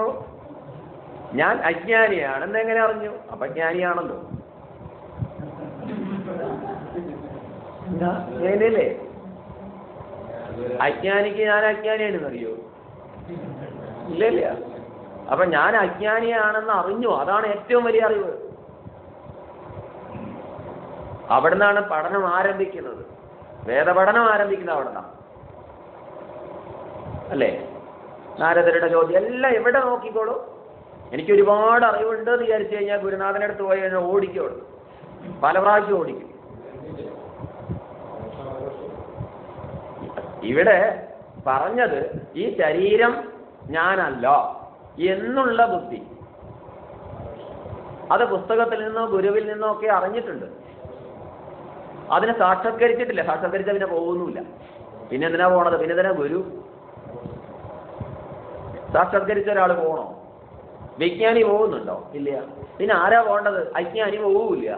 ഞാൻ അജ്ഞാനിയാണെന്ന് എങ്ങനെ അറിഞ്ഞു? അപ്പൊ ജ്ഞാനിയാണല്ലോ. അങ്ങനെയല്ലേ? അജ്ഞാനിക്ക് ഞാൻ അജ്ഞാനിയാണെന്ന് അറിയോ? ഇല്ലല്ല. അപ്പൊ ഞാൻ അജ്ഞാനിയാണെന്ന് അറിഞ്ഞു, അതാണ് ഏറ്റവും വലിയ അറിവ്. അവിടുന്നാണ് പഠനം ആരംഭിക്കുന്നത്. വേദപഠനം ആരംഭിക്കുന്നത് അവിടുന്നാണ് അല്ലേ? നാരദരുടെ ചോദ്യം എല്ലാം എവിടെ നോക്കിക്കോളൂ. എനിക്ക് ഒരുപാട് അറിവുണ്ട് എന്ന് വിചാരിച്ചു കഴിഞ്ഞാൽ ഗുരുനാഥനടുത്ത് പോയി കഴിഞ്ഞാൽ ഓടിക്കോളൂ, പല പ്രാവശ്യം ഓടിക്കും. ഇവിടെ പറഞ്ഞത് ഈ ശരീരം ഞാനല്ല എന്നുള്ള ബുദ്ധി. അത് പുസ്തകത്തിൽ നിന്നോ ഗുരുവിൽ നിന്നോ ഒക്കെ അറിഞ്ഞിട്ടുണ്ട്. അതിനെ സാക്ഷാത്കരിച്ചിട്ടില്ല. സാക്ഷാത്കരിച്ചാൽ പിന്നെ പോകുന്നുമില്ല. പിന്നെ എന്തിനാ പോണത്? പിന്നെ എന്തിനാ ഗുരു? സാക്ഷാത്കരിച്ച ഒരാൾ പോകണോ? വിജ്ഞാനി പോകുന്നുണ്ടോ? ഇല്ല. പിന്നെ ആരാ പോകേണ്ടത്? അജ്ഞാനി പോകൂല്ല.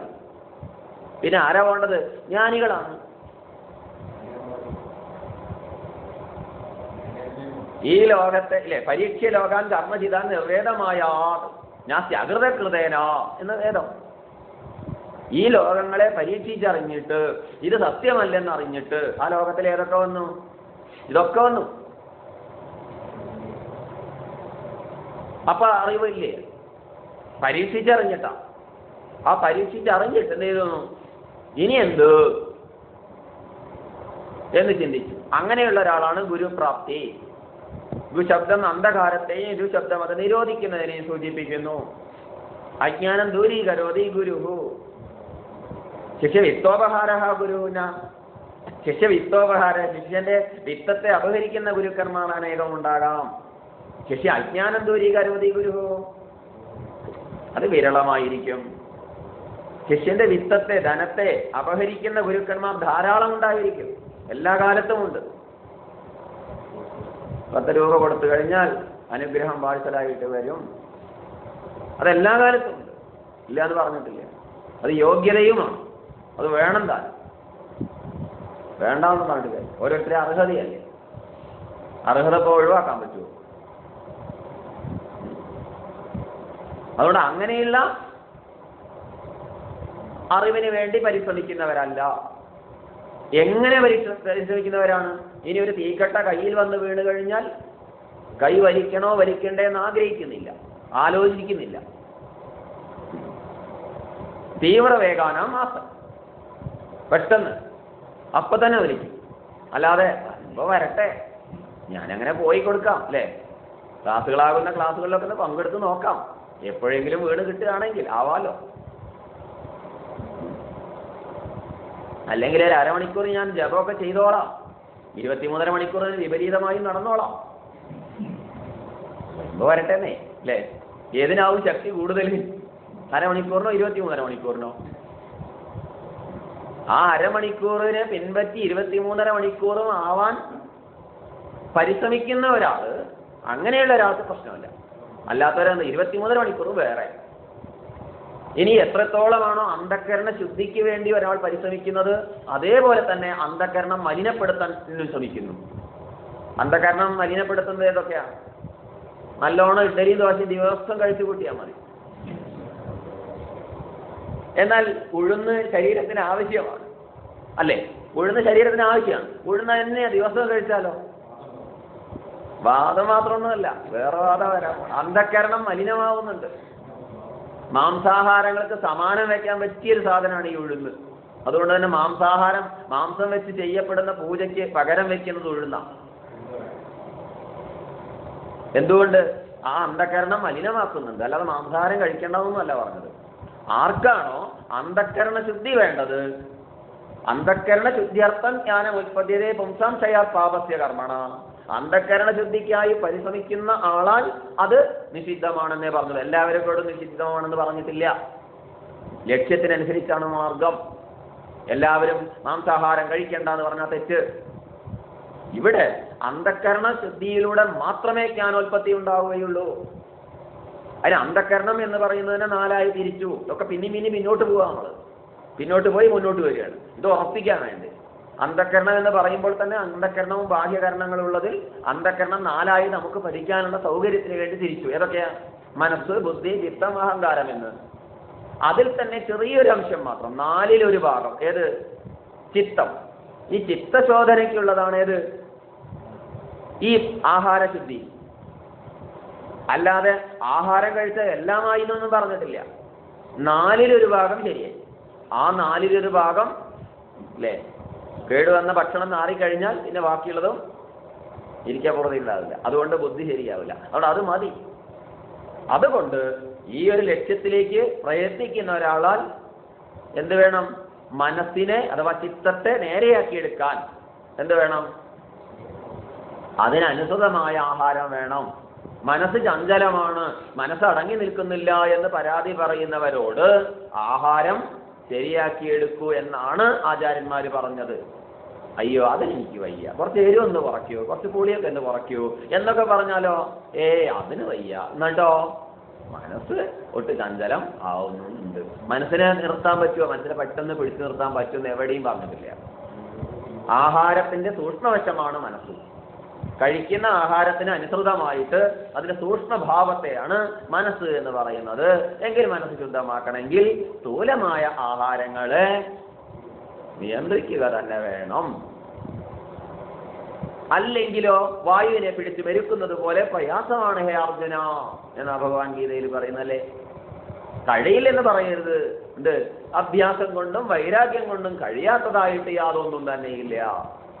പിന്നെ ആരാ പോകേണ്ടത്? ജ്ഞാനികളാണ്. ഈ ലോകത്തെ ഇല്ലേ, പരീക്ഷ ലോകാൻ കർമ്മചിതാൻ നിർവേദമായ നാസ്തി അകൃതകൃതേന എന്ന് വേദം. ഈ ലോകങ്ങളെ പരീക്ഷിച്ചറിഞ്ഞിട്ട് ഇത് സത്യമല്ലെന്ന് അറിഞ്ഞിട്ട് ആ ലോകത്തിൽ ഏതൊക്കെ വന്നു? ഇതൊക്കെ വന്നു. അപ്പൊ അറിവില്ലേ? പരീക്ഷിച്ചറിഞ്ഞിട്ടാ. ആ പരീക്ഷിച്ചറിഞ്ഞിട്ട് എന്ത് ചെയ്തു? ഇനി എന്ത് എന്ന് ചിന്തിച്ചു. അങ്ങനെയുള്ള ഒരാളാണ് ഗുരുപ്രാപ്തി. ഗുശബ്ദം അന്ധകാരത്തെയും ഇരുശബ്ദം അത് നിരോധിക്കുന്നതിനെയും സൂചിപ്പിക്കുന്നു. അജ്ഞാനം ദൂരീകരോതി ഗുരുഹു. ശിഷ്യവിത്തോപഹാര ഗുരുവിന. ശിഷ്യവിത്തോപഹാര, ശിഷ്യന്റെ വിത്തത്തെ അപഹരിക്കുന്ന ഗുരുക്കന്മാർ അനേകം ഉണ്ടാകാം. ശിഷ്യ അജ്ഞാനം ദൂരീകരോതി ഗുരുഹു, അത് വിരളമായിരിക്കും. ശിഷ്യന്റെ വിത്തത്തെ, ധനത്തെ അപഹരിക്കുന്ന ഗുരുക്കന്മാർ ധാരാളം ഉണ്ടായിരിക്കും. എല്ലാ കാലത്തുമുണ്ട്. 10 രൂപ കൊടുത്തു കഴിഞ്ഞാൽ അനുഗ്രഹം പാഴ്സലായിട്ട് വരും. അതെല്ലാ കാലത്തും ഉണ്ട്. ഇല്ല എന്ന് പറഞ്ഞിട്ടില്ല. അത് യോഗ്യതയുമാണ്. അത് വേണം താൻ. വേണ്ടാന്ന് പറഞ്ഞിട്ട് ഓരോരുത്തരെ അർഹതയല്ലേ. അർഹത ഇപ്പോൾ ഒഴിവാക്കാൻ പറ്റുമോ? അതുകൊണ്ട് അങ്ങനെയുള്ള അറിവിന് വേണ്ടി പരിശ്രമിക്കുന്നവരല്ല. എങ്ങനെ പരിശ്രമിക്കുന്നവരാണ്? ഇനി ഒരു തീക്കട്ട കയ്യിൽ വന്ന് വീണ് കഴിഞ്ഞാൽ കൈ വലിക്കണോ വലിക്കണ്ടേ എന്ന് ആഗ്രഹിക്കുന്നില്ല, ആലോചിക്കുന്നില്ല. തീവ്രവേഗാനാം മാസം, പെട്ടെന്ന് അപ്പൊ തന്നെ വലിക്കും. അല്ലാതെ ഇപ്പൊ വരട്ടെ, ഞാനങ്ങനെ പോയി കൊടുക്കാം അല്ലേ, ക്ലാസ്സുകളാകുന്ന ക്ലാസ്സുകളിലൊക്കെ ഒന്ന് പങ്കെടുത്ത് നോക്കാം, എപ്പോഴെങ്കിലും വീട് കിട്ടുകയാണെങ്കിൽ ആവാലോ. അല്ലെങ്കിൽ ഒരു അരമണിക്കൂർ ഞാൻ ജപമൊക്കെ ചെയ്തോളാം, 23.5 മണിക്കൂറിന് വിപരീതമായി നടന്നോളാം. ഇപ്പൊ വരട്ടെന്നേ അല്ലേ. ഏതിനാവും ശക്തി കൂടുതൽ? അരമണിക്കൂറിനോ 23.5 മണിക്കൂറിനോ? ആ അരമണിക്കൂറിനെ പിൻപറ്റി 23.5 മണിക്കൂറും ആവാൻ പരിശ്രമിക്കുന്ന ഒരാള്, അങ്ങനെയുള്ള ഒരാൾക്ക് പ്രശ്നമില്ല. അല്ലാത്തവരെന്ത് 23.5 മണിക്കൂർ വേറെ. ഇനി എത്രത്തോളമാണോ അന്ധക്കരണ ശുദ്ധിക്ക് വേണ്ടി ഒരാൾ പരിശ്രമിക്കുന്നത്, അതേപോലെ തന്നെ അന്ധക്കരണം മലിനപ്പെടുത്താൻ ശ്രമിക്കുന്നു. അന്ധക്കരണം മലിനപ്പെടുത്തുന്നത് ഏതൊക്കെയാണ്? നല്ലോണം ഇഡ്ഡലി ദോശ ദിവസം കഴിച്ചു കൂട്ടിയാൽ മതി. എന്നാൽ ഉഴുന്ന് ശരീരത്തിന് ആവശ്യമാണ് അല്ലേ? ഉഴുന്ന് ശരീരത്തിന് ആവശ്യമാണ്. ഉഴുന്ന് തന്നെ ദിവസം കഴിച്ചാലോ? വാദം മാത്രമൊന്നുമല്ല, വേറെ വാദം വരാം. അന്ധക്കരണം മലിനമാവുന്നുണ്ട്. മാംസാഹാരങ്ങൾക്ക് സമാനം വെക്കാൻ പറ്റിയൊരു സാധനമാണ് ഈ ഉഴുന്ന്. അതുകൊണ്ട് തന്നെ മാംസം വെച്ച് ചെയ്യപ്പെടുന്ന പൂജയ്ക്ക് പകരം വെക്കുന്നത് ഉഴുന്നാണ്. എന്തുകൊണ്ട്? ആ അന്ധക്കരണം മലിനമാക്കുന്നുണ്ട്. അല്ലാതെ മാംസാഹാരം കഴിക്കേണ്ടതെന്നല്ല പറഞ്ഞത്. ആർക്കാണോ അന്ധക്കരണ ശുദ്ധി വേണ്ടത്, അന്ധക്കരണ ശുദ്ധിയർത്ഥം ജ്ഞാനം ഉൽപ്പദ്യതേ പുംസാം ക്ഷയാ പാപസ്യ കർമ്മണ, അന്ധക്കരണ ശുദ്ധിക്കായി പരിശ്രമിക്കുന്ന ആളാൽ അത് നിഷിദ്ധമാണെന്നേ പറഞ്ഞത്. എല്ലാവരോടും നിഷിദ്ധമാണെന്ന് പറഞ്ഞിട്ടില്ല. ലക്ഷ്യത്തിനനുസരിച്ചാണ് മാർഗം. എല്ലാവരും മാംസാഹാരം കഴിക്കേണ്ടെന്ന് പറഞ്ഞാൽ തെറ്റ്. ഇവിടെ അന്ധക്കരണ ശുദ്ധിയിലൂടെ മാത്രമേ ജ്ഞാനോൽപ്പത്തി ഉണ്ടാവുകയുള്ളൂ. അതിന് അന്ധക്കരണം എന്ന് പറയുന്നതിനെ 4ആയി തിരിച്ചു. ഇതൊക്കെ പിന്നോട്ട് പോവുക. നമ്മൾ പിന്നോട്ട് പോയി മുന്നോട്ട് വരികയാണ്. ഇത് ഉറപ്പിക്കാൻ വേണ്ടി അന്ധക്കരണം എന്ന് പറയുമ്പോൾ തന്നെ അന്ധക്കരണവും ബാഹ്യകരണങ്ങളുള്ളതിൽ അന്ധക്കരണം 4ആയി നമുക്ക് പഠിക്കാനുള്ള സൗകര്യത്തിന് വേണ്ടി തിരിച്ചു. ഏതൊക്കെയാ? മനസ്സ്, ബുദ്ധി, ചിത്തം, അഹങ്കാരം എന്ന്. അതിൽ തന്നെ ചെറിയൊരു അംശം മാത്രം, 4-1 ഭാഗം ഏത്? ചിത്തം. ഈ ചിത്തശോധനയ്ക്കുള്ളതാണ് ഏത്? ഈ ആഹാരശുദ്ധി. അല്ലാതെ ആഹാരം കഴിച്ച എല്ലാമായി എന്നൊന്നും പറഞ്ഞിട്ടില്ല. 4-1 ഭാഗം ശരിയായി. ആ 4-1 ഭാഗം അല്ലേ, കേടുവന്ന ഭക്ഷണം നാറിക്കഴിഞ്ഞാൽ പിന്നെ ബാക്കിയുള്ളതും ഇരിക്കപ്പുറത്ത് ഉണ്ടാവില്ല. അതുകൊണ്ട് ബുദ്ധി ശരിയാവില്ല. അതുകൊണ്ട് അത് മതി. അതുകൊണ്ട് ഈ ഒരു ലക്ഷ്യത്തിലേക്ക് പ്രയത്നിക്കുന്ന ഒരാളാൽ എന്ത് വേണം? മനസ്സിനെ അഥവാ ചിത്തത്തെ നേരെയാക്കിയെടുക്കാൻ എന്ത് വേണം? അതിനനുസൃതമായ ആഹാരം വേണം. മനസ്സ് ചഞ്ചലമാണ്, മനസ്സ് അടങ്ങി നിൽക്കുന്നില്ല എന്ന് പരാതി പറയുന്നവരോട് ആഹാരം ശരിയാക്കിയെടുക്കൂ എന്നാണ് ആചാര്യന്മാർ പറഞ്ഞത്. അയ്യോ അതെനിക്ക് വയ്യ, കുറച്ച് എരിവൊന്ന് കുറയ്ക്കൂ, കുറച്ച് പുളിയൊക്കെ ഒന്ന് കുറയ്ക്കൂ എന്നൊക്കെ പറഞ്ഞാലോ അതിന് വയ്യ. എന്നിട്ടോ മനസ്സ് ഒട്ട് ചഞ്ചലം ആവുന്നുണ്ട്. മനസ്സിനെ നിർത്താൻ പറ്റുമോ? മനസ്സിനെ പെട്ടെന്ന് പിടിച്ചു നിർത്താൻ പറ്റുമെന്ന് എവിടെയും പറഞ്ഞിട്ടില്ല. ആഹാരത്തിന്റെ സൂക്ഷ്മവശമാണ് മനസ്സ്. കഴിക്കുന്ന ആഹാരത്തിന് അനുസൃതമായിട്ട് അതിന്റെ സൂക്ഷ്മഭാവത്തെയാണ് മനസ്സ് എന്ന് പറയുന്നത്. എങ്കിൽ മനസ്സ് ശുദ്ധമാക്കണമെങ്കിൽ സ്ഥൂലമായ ആഹാരങ്ങളെ നിയന്ത്രിക്കുക തന്നെ വേണം. അല്ലെങ്കിലോ വായുവിനെ പിടിച്ചു മെരുക്കുന്നത് പോലെ പ്രയാസമാണ് ഹേ അർജുന എന്നാ ഭഗവാൻ ഗീതയിൽ പറയുന്നല്ലേ. കഴിയില്ലെന്ന് പറയരുത്. അഭ്യാസം കൊണ്ടും വൈരാഗ്യം കൊണ്ടും കഴിയാത്തതായിട്ട് യാതൊന്നും തന്നെയില്ല.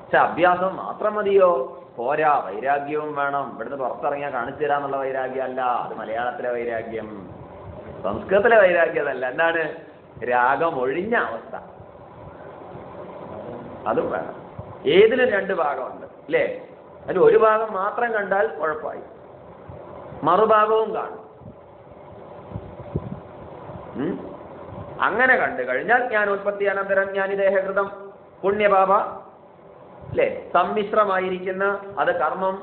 പക്ഷെ അഭ്യാസം മാത്രം മതിയോ? പോരാ, വൈരാഗ്യവും വേണം. ഇവിടുന്ന് പുറത്തിറങ്ങിയാൽ കാണിച്ചു തരാന്നുള്ള വൈരാഗ്യം അല്ല, അത് മലയാളത്തിലെ വൈരാഗ്യം. സംസ്കൃതത്തിലെ വൈരാഗ്യം അതല്ല. എന്താണ്? രാഗം ഒഴിഞ്ഞ അവസ്ഥ, അതും വേണം. ഏതിലും രണ്ട് ഭാഗമുണ്ട് അല്ലേ? അതിൽ ഒരു ഭാഗം മാത്രം കണ്ടാൽ കുഴപ്പമായി, മറുഭാഗവും കാണും. അങ്ങനെ കണ്ടു കഴിഞ്ഞാൽ ജ്ഞാനോത്പത്തി അനന്തരം ജ്ഞാനിദേഹകൃതം പുണ്യപാപ അല്ലേ സമ്മിശ്രമായിരിക്കുന്ന അത് കർമ്മം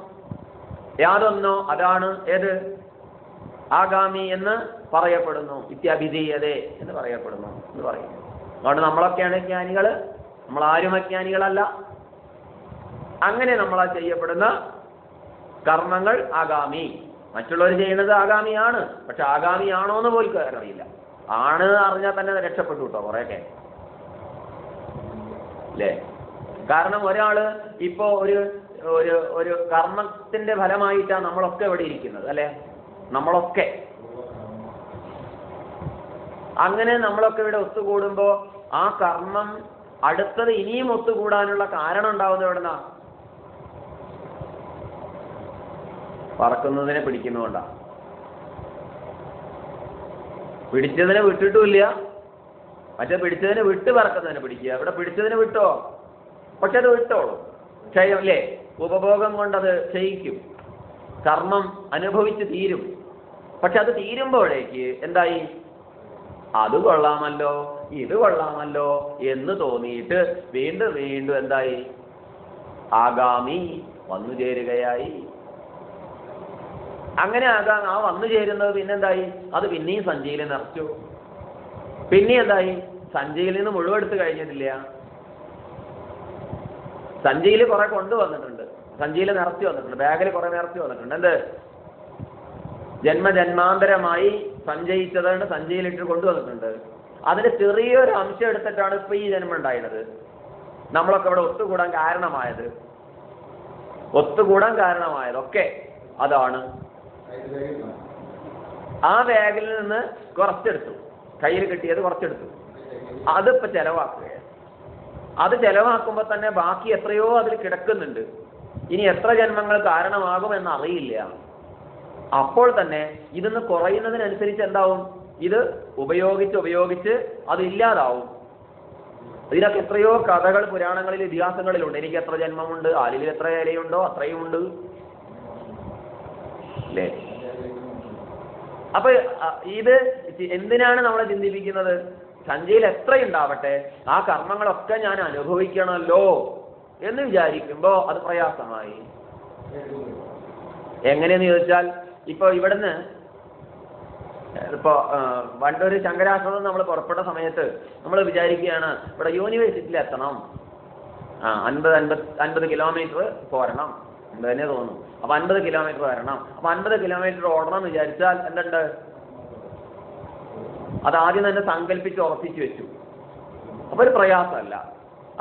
യാതൊന്നോ അതാണ് ഏത് ആഗാമി എന്ന് പറയപ്പെടുന്നു. ഇത്യഭിധീയതേ എന്ന് പറയപ്പെടുന്നു എന്ന് പറയുന്നു. അതുകൊണ്ട് നമ്മളൊക്കെയാണ് ജ്ഞാനികള്, നമ്മളാരും അജ്ഞാനികളല്ല. അങ്ങനെ നമ്മളാ ചെയ്യപ്പെടുന്ന കർമ്മങ്ങൾ ആഗാമി. മറ്റുള്ളവർ ചെയ്യുന്നത് ആഗാമിയാണ്, പക്ഷെ ആഗാമിയാണോ എന്ന് പോലും അറിയില്ല. ആണ് അറിഞ്ഞാൽ തന്നെ രക്ഷപ്പെട്ടു കേട്ടോ കുറെയൊക്കെ അല്ലേ. കാരണം ഒരാള് ഇപ്പോ ഒരു ഒരു ഒരു കർമ്മത്തിന്റെ ഫലമായിട്ടാണ് നമ്മളൊക്കെ ഇവിടെ ഇരിക്കുന്നത് അല്ലെ. നമ്മളൊക്കെ അങ്ങനെ നമ്മളൊക്കെ ഇവിടെ ഒത്തുകൂടുമ്പോ ആ കർമ്മം അടുത്തത് ഇനിയും ഒത്തുകൂടാനുള്ള കാരണം ഉണ്ടാവുന്നത് എവിടുന്നാ? പറക്കുന്നതിനെ പിടിക്കുന്നതുകൊണ്ടാ. പിടിച്ചതിനെ വിട്ടിട്ടുമില്ല, മറ്റേ പിടിച്ചതിനെ വിട്ട് പറക്കുന്നതിനെ പിടിക്കുക. ഇവിടെ പിടിച്ചതിനെ വിട്ടോ, പക്ഷെ അത് വിട്ടോളും. ക്ഷയം അല്ലേ, ഉപഭോഗം കൊണ്ടത് ക്ഷയിക്കും, കർമ്മം അനുഭവിച്ച് തീരും. പക്ഷെ അത് തീരുമ്പോഴേക്ക് എന്തായി? അത് കൊള്ളാമല്ലോ, ഇത് കൊള്ളാമല്ലോ എന്ന് തോന്നിയിട്ട് വീണ്ടും വീണ്ടും എന്തായി? ആഗാമി വന്നു ചേരുകയായി. അങ്ങനെ ആ വന്നു ചേരുന്നത് പിന്നെന്തായി? അത് പിന്നെയും സഞ്ചിയിൽ നിറച്ചു. പിന്നെ എന്തായി? സഞ്ചിയിൽ നിന്ന് മുഴുവൻ എടുത്ത് കഴിഞ്ഞിട്ടില്ല, സഞ്ചിയിൽ കുറെ കൊണ്ടുവന്നിട്ടുണ്ട്, സഞ്ചിയിൽ നിറച്ചു വന്നിട്ടുണ്ട്, ബാഗിൽ കുറെ നിറച്ചു വന്നിട്ടുണ്ട്. എന്ത്? ജന്മജന്മാന്തരമായി സഞ്ചയിച്ചതാണ് സഞ്ചയിലിട്ട് കൊണ്ടുവന്നിട്ടുണ്ട്. അതിന് ചെറിയൊരു അംശം എടുത്തിട്ടാണ് ഇപ്പൊ ഈ ജന്മം ഉണ്ടായത്. നമ്മളൊക്കെ ഇവിടെ ഒത്തുകൂടാൻ കാരണമായതൊക്കെ അതാണ്. ആ ബാഗിൽ നിന്ന് കുറച്ചെടുത്തു, കയ്യിൽ കിട്ടിയത് കുറച്ചെടുത്തു, അതിപ്പോ ചെലവാക്കുകയാണ്. അത് ചെലവാക്കുമ്പോ തന്നെ ബാക്കി എത്രയോ അതിൽ കിടക്കുന്നുണ്ട്. ഇനി എത്ര ജന്മങ്ങൾ കാരണമാകുമെന്ന് അറിയില്ല. അപ്പോൾ തന്നെ ഇതൊന്ന് കുറയുന്നതിനനുസരിച്ച് എന്താവും? ഇത് ഉപയോഗിച്ച് അത് ഇല്ലാതാവും. ഇതിനൊക്കെ എത്രയോ കഥകൾ പുരാണങ്ങളിൽ ഇതിഹാസങ്ങളിലുണ്ട്. എനിക്ക് എത്ര ജന്മമുണ്ട്, ആലിൽ എത്ര ഇലയുണ്ടോ അത്രയും ഉണ്ട് അല്ലേ. അപ്പൊ ഇത് എന്തിനാണ് നമ്മളെ ചിന്തിപ്പിക്കുന്നത്? സഞ്ചിയിൽ എത്രയുണ്ടാവട്ടെ, ആ കർമ്മങ്ങളൊക്കെ ഞാൻ അനുഭവിക്കണമല്ലോ എന്ന് വിചാരിക്കുമ്പോ അത് പ്രയാസമായി. എങ്ങനെയെന്ന് ചോദിച്ചാൽ, ഇപ്പൊ ഇവിടുന്ന് പണ്ടൊരു ശങ്കരാശ്രമം നമ്മൾ പുറപ്പെട്ട സമയത്ത് നമ്മൾ വിചാരിക്കുകയാണ് ഇവിടെ യൂണിവേഴ്സിറ്റിയിൽ എത്തണം, 50 കിലോമീറ്റർ പോരണം എന്ന് തന്നെ തോന്നും. അപ്പൊ 50 കിലോമീറ്റർ വരണം. അപ്പൊ 50 കിലോമീറ്റർ ഓടണം എന്ന് വിചാരിച്ചാൽ എന്തുണ്ട്? അത് ആദ്യം തന്നെ സങ്കല്പിച്ച് ഉറപ്പിച്ചു വെച്ചു. അപ്പൊ ഒരു പ്രയാസമല്ല.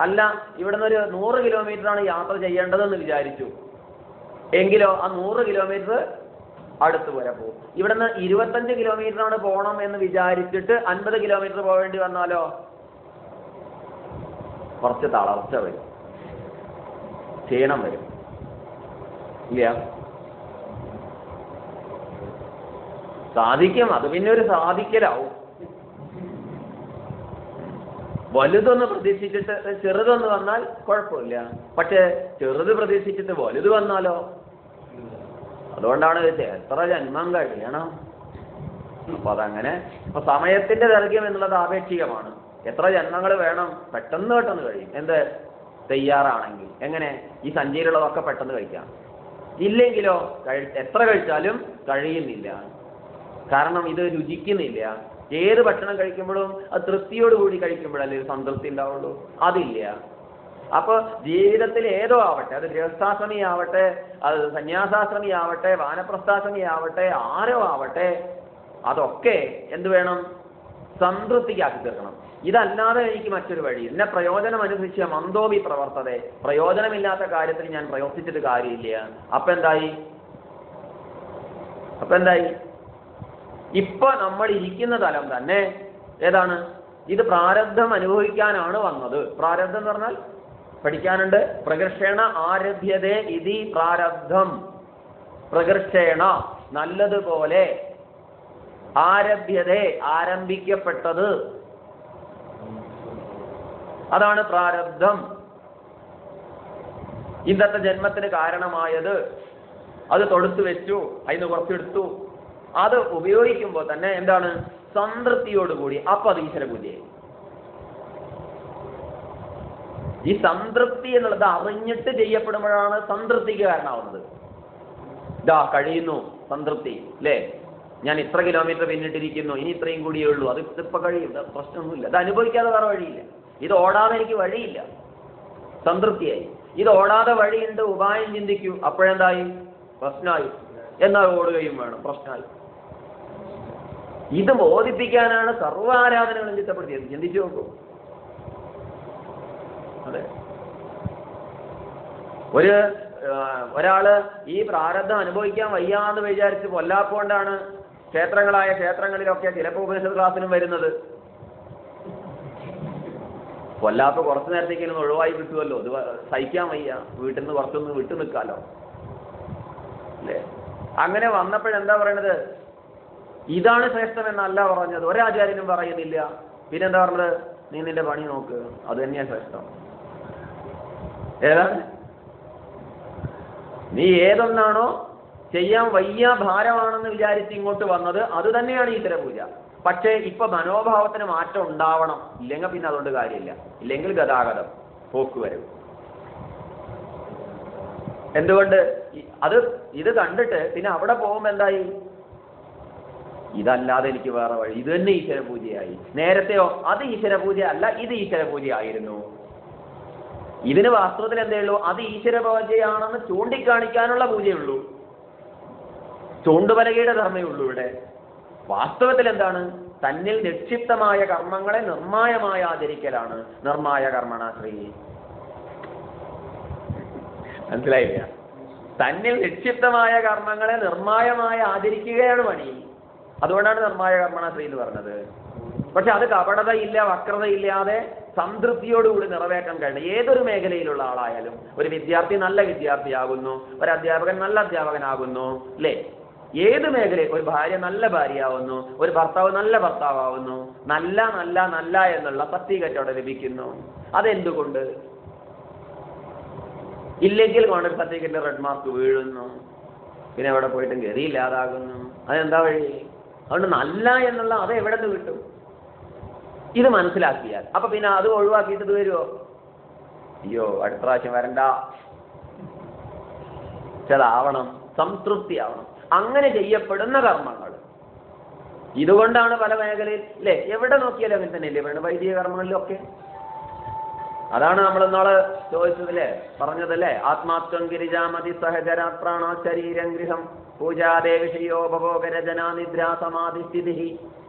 അല്ല, ഇവിടുന്ന് ഒരു 100 കിലോമീറ്ററാണ് യാത്ര ചെയ്യേണ്ടതെന്ന് വിചാരിച്ചു എങ്കിലോ ആ 100 കിലോമീറ്റർ അടുത്ത് വരെ പോകും. ഇവിടുന്ന് 25 കിലോമീറ്ററാണ് പോകണം എന്ന് വിചാരിച്ചിട്ട് 50 കിലോമീറ്റർ പോകേണ്ടി വന്നാലോ കുറച്ച് തളർച്ച വരും, ക്ഷീണം വരും ഇല്ല. സാധിക്കും, അത് പിന്നെ ഒരു സാധിക്കലാവും. വലുതൊന്ന് പ്രതീക്ഷിച്ചിട്ട് ചെറുതൊന്ന് വന്നാൽ കുഴപ്പമില്ല, പക്ഷെ ചെറുത് പ്രതീക്ഷിച്ചിട്ട് വലുത് വന്നാലോ? അതുകൊണ്ടാണ് എത്ര ജന്മം കഴിയണം. അപ്പൊ അതങ്ങനെ. അപ്പൊ സമയത്തിന്റെ ദൈർഘ്യം എന്നുള്ളത് ആപേക്ഷികമാണ്. എത്ര ജന്മങ്ങൾ വേണം? പെട്ടെന്ന് കഴിയും. എന്ത് തയ്യാറാണെങ്കിൽ. എങ്ങനെ? ഈ സഞ്ചിയിലുള്ളതൊക്കെ പെട്ടെന്ന് കഴിക്കാം. ഇല്ലെങ്കിലോ എത്ര കഴിച്ചാലും കഴിയുന്നില്ല. കാരണം ഇത് രുചിക്കുന്നില്ല. ഏത് ഭക്ഷണം കഴിക്കുമ്പോഴും അത് തൃപ്തിയോടുകൂടി കഴിക്കുമ്പോഴല്ലേ ഒരു സംതൃപ്തി ഉണ്ടാവുള്ളൂ. അതില്ല. അപ്പൊ ജീവിതത്തിൽ ഏതോ ആവട്ടെ, അത് ഗൃഹസ്ഥാശ്രമി ആവട്ടെ, അത് സന്യാസാശ്രമി ആവട്ടെ, വാനപ്രസ്ഥാശ്രമി ആവട്ടെ, ആരോ ആവട്ടെ, അതൊക്കെ എന്ത് വേണം? സംതൃപ്തിക്കാക്കി തീർക്കണം. ഇതല്ലാതെ എനിക്ക് മറ്റൊരു വഴി എന്നെ പ്രയോജനം അനുസരിച്ച് മന്ദോപി പ്രവർത്തതെ, പ്രയോജനമില്ലാത്ത കാര്യത്തിൽ ഞാൻ പ്രവർത്തിച്ചിട്ട് കാര്യമില്ല. അപ്പൊ എന്തായി? ഇപ്പൊ നമ്മൾ ഇരിക്കുന്ന തലം തന്നെ ഏതാണ്? ഇത് പ്രാരബ്ധം അനുഭവിക്കാനാണ് വന്നത്. പ്രാരബ്ധം എന്ന് പറഞ്ഞാൽ പഠിക്കാനുണ്ട്. പ്രകർഷേണ ആരഭ്യതേ ഇതി പ്രാരബ്ധം. പ്രകർഷേണ നല്ലതുപോലെ, ആരഭ്യതേ ആരംഭിക്കപ്പെട്ടത്, അതാണ് പ്രാരബ്ധം. ഇന്നത്തെ ജന്മത്തിന് കാരണമായത് അത് തൊടുത്തു വെച്ചു, അതിന് കുറച്ചെടുത്തു. അത് ഉപയോഗിക്കുമ്പോൾ തന്നെ എന്താണ്? സംതൃപ്തിയോടുകൂടി. അപ്പൊ അത് ഈശ്വര പൂജയായി. ഈ സംതൃപ്തി എന്നുള്ളത് അറിഞ്ഞിട്ട് ചെയ്യപ്പെടുമ്പോഴാണ് സംതൃപ്തിക്ക് കാരണമാവുന്നത്. ഇതാ കഴിയുന്നു, സംതൃപ്തി അല്ലേ? ഞാൻ ഇത്ര കിലോമീറ്റർ പിന്നിട്ടിരിക്കുന്നു, ഇനി ഇത്രയും കൂടിയേ ഉള്ളൂ, അത് ഇപ്പൊ കഴിയും, പ്രശ്നമൊന്നുമില്ല. ഇത് അനുഭവിക്കാതെ വേറെ വഴിയില്ല. ഇത് ഓടാതെ എനിക്ക് വഴിയില്ല, സംതൃപ്തിയായി. ഇത് ഓടാതെ വഴിയുണ്ട്, ഉപായം ചിന്തിക്കൂ, അപ്പോഴെന്തായി? പ്രശ്നമായി. എന്നാൽ ഓടുകയും വേണം, പ്രശ്നമായി. ഇത് ബോധിപ്പിക്കാനാണ് സർവ്വാരാധനകളും ചിട്ടപ്പെടുത്തിയത്. ചിന്തിച്ചു നോക്കൂ. അതെ, ഒരാള് ഈ പ്രാരബ്ധം അനുഭവിക്കാൻ വയ്യാന്ന് വിചാരിച്ച് കൊല്ലാപ്പോണ്ടാണ് ക്ഷേത്രങ്ങളിലൊക്കെ ചിലപ്പോൾ ഉപനിഷത്ത് ക്ലാസ്സിനും വരുന്നത്. കൊല്ലാപ്പ് കുറച്ചു നേരത്തേക്കും ഒഴിവായി കിട്ടുമല്ലോ, ഇത് സഹിക്കാൻ വയ്യ, വീട്ടിൽ നിന്ന് കുറച്ചൊന്ന് വിട്ടു നിൽക്കാലോ അല്ലേ? അങ്ങനെ വന്നപ്പോഴെന്താ പറയണത്? ഇതാണ് ശ്രേഷ്ഠമെന്നല്ല പറഞ്ഞത്, ഒരാചാര്യനും പറയുന്നില്ല. പിന്നെന്താ പറഞ്ഞത്? നീ നിന്റെ പണി നോക്ക്, അത് തന്നെയാ ശ്രേഷ്ഠം. ഏതാണ്? നീ ഏതൊന്നാണോ ചെയ്യാൻ വയ്യ, ഭാരമാണെന്ന് വിചാരിച്ച് ഇങ്ങോട്ട് വന്നത്, അത് തന്നെയാണ് ഈശ്വര പൂജ. പക്ഷേ ഇപ്പൊ മനോഭാവത്തിന് മാറ്റം ഉണ്ടാവണം. ഇല്ലെങ്കിൽ പിന്നെ അതുകൊണ്ട് കാര്യമില്ല. ഇല്ലെങ്കിൽ ഗതാഗതം, പോക്കുവരവ്. എന്തുകൊണ്ട്? ഇത് കണ്ടിട്ട് പിന്നെ അവിടെ പോകുമ്പോ എന്തായി? ഇതല്ലാതെ എനിക്ക് വേറെ വഴി, ഇത് തന്നെ ഈശ്വര പൂജയായി. നേരത്തെയോ അത് ഈശ്വര പൂജ അല്ല, ഇത് ഈശ്വര പൂജയായിരുന്നു. ഇതിന് വാസ്തവത്തിൽ എന്തേ ഉള്ളൂ? അത് ഈശ്വര പൂജയാണെന്ന് ചൂണ്ടിക്കാണിക്കാനുള്ള പൂജയുള്ളൂ, ചൂണ്ടുപലകയുടെ ധർമ്മയേ ഉള്ളൂ. ഇവിടെ വാസ്തവത്തിൽ എന്താണ്? തന്നിൽ നിക്ഷിപ്തമായ കർമ്മങ്ങളെ നിർമ്മായമായി ആചരിക്കലാണ്. നിർമ്മായ കർമ്മണ ശ്രീ. മനസ്സിലായില്ല? തന്നിൽ നിക്ഷിപ്തമായ കർമ്മങ്ങളെ നിർമ്മായമായി ആചരിക്കുകയാണ് പണി. അതുകൊണ്ടാണ് നിർമ്മായ കർമ്മണ ശ്രീ എന്ന് പറഞ്ഞത്. പക്ഷെ അത് കപടതയില്ല, വക്രതയില്ലാതെ സംതൃപ്തിയോടുകൂടി നിറവേറ്റാൻ കഴിയും. ഏതൊരു മേഖലയിലുള്ള ആളായാലും, ഒരു വിദ്യാർത്ഥി നല്ല വിദ്യാർത്ഥിയാകുന്നു, ഒരു അധ്യാപകൻ നല്ല അധ്യാപകനാകുന്നു അല്ലേ? ഏത് മേഖലയിൽ ഒരു ഭാര്യ നല്ല ഭാര്യയാവുന്നു, ഒരു ഭർത്താവ് നല്ല ഭർത്താവുന്നു. നല്ല നല്ല നല്ല എന്നുള്ള സർട്ടിഫിക്കറ്റോടെ ലഭിക്കുന്നു. അതെന്തുകൊണ്ട്? ഇല്ലെങ്കിൽ കോൺട്രാക്ട് സർട്ടിഫിക്കറ്റിന്റെ റെഡ് മാർക്ക് വീഴുന്നു, പിന്നെ എവിടെ പോയിട്ടും ഗതിയില്ലാതാകുന്നു. അതെന്താ വഴി? അതുകൊണ്ട് നല്ല എന്നുള്ള അത് എവിടെ നിന്ന് കിട്ടും? ഇത് മനസ്സിലാക്കിയാൽ അപ്പൊ പിന്നെ അത് ഒഴിവാക്കിയിട്ട് ഇത് വരുമോ? അയ്യോ അടുത്ത പ്രാവശ്യം വരണ്ട, ചിലതാവണം, സംതൃപ്തി ആവണം. അങ്ങനെ ചെയ്യപ്പെടുന്ന കർമ്മങ്ങൾ ഇതുകൊണ്ടാണ് പല മേഖലയിൽ അല്ലേ, എവിടെ നോക്കിയാലും അങ്ങനെ തന്നെയല്ലേ വേണം, വൈദിക കർമ്മങ്ങളിലൊക്കെ. അതാണ് നമ്മൾ ഇന്നാള് ചോദിച്ചതല്ലേ, പറഞ്ഞതല്ലേ, ആത്മാത്വം ഗിരിജാമതി സഹചരാത്രാണ ശരീരം ഗൃഹം പൂജാദേ വിഷയോപഭോഗരചനാ നിദ്രാ സമാധിസ്ഥിതി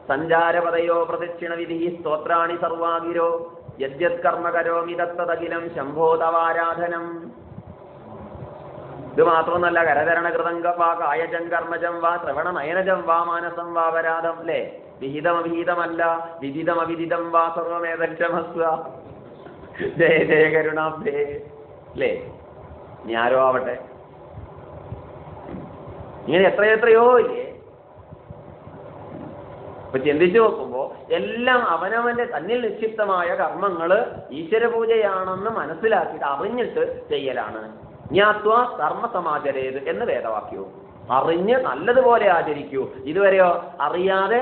സഞ്ചാരപദയോ പ്രദക്ഷിണ വിധി സ്തോത്രാണി സർവാഗിരോ യദ്യത് കർമ്മ കരോമി തത്തതഖിലം ശംഭോ തവാരാധനം. ഇത് മാത്രമൊന്നല്ല, കരചരണ കൃതങ്കം വാ കായജം കർമ്മജം വാ ശ്രവണ നയനജം വാ മാനസം വാ പരാതം അല്ലേ, വിഹിതമവിഹിതമല്ല വിദിതമവിദിതം വാ സർവമേതക്ഷമസ്വ ജയ ജയ കരുണാബ്ദേ അല്ലേ, ഇനി ആരോ ആവട്ടെ. ഇങ്ങനെ എത്രയോ ഇല്ലേ. ഇപ്പൊ ചിന്തിച്ചു നോക്കുമ്പോ എല്ലാം അവനവന്റെ തന്നിൽ നിക്ഷിപ്തമായ കർമ്മങ്ങള് ഈശ്വര പൂജയാണെന്ന് മനസ്സിലാക്കിയിട്ട് അറിഞ്ഞിട്ട് ചെയ്യലാണ്. ജ്ഞാത്വ കർമ്മ സമാചരേത് എന്ന് വേദവാക്യവും. അറിഞ്ഞ് നല്ലതുപോലെ ആചരിക്കൂ. ഇതുവരെയോ അറിയാതെ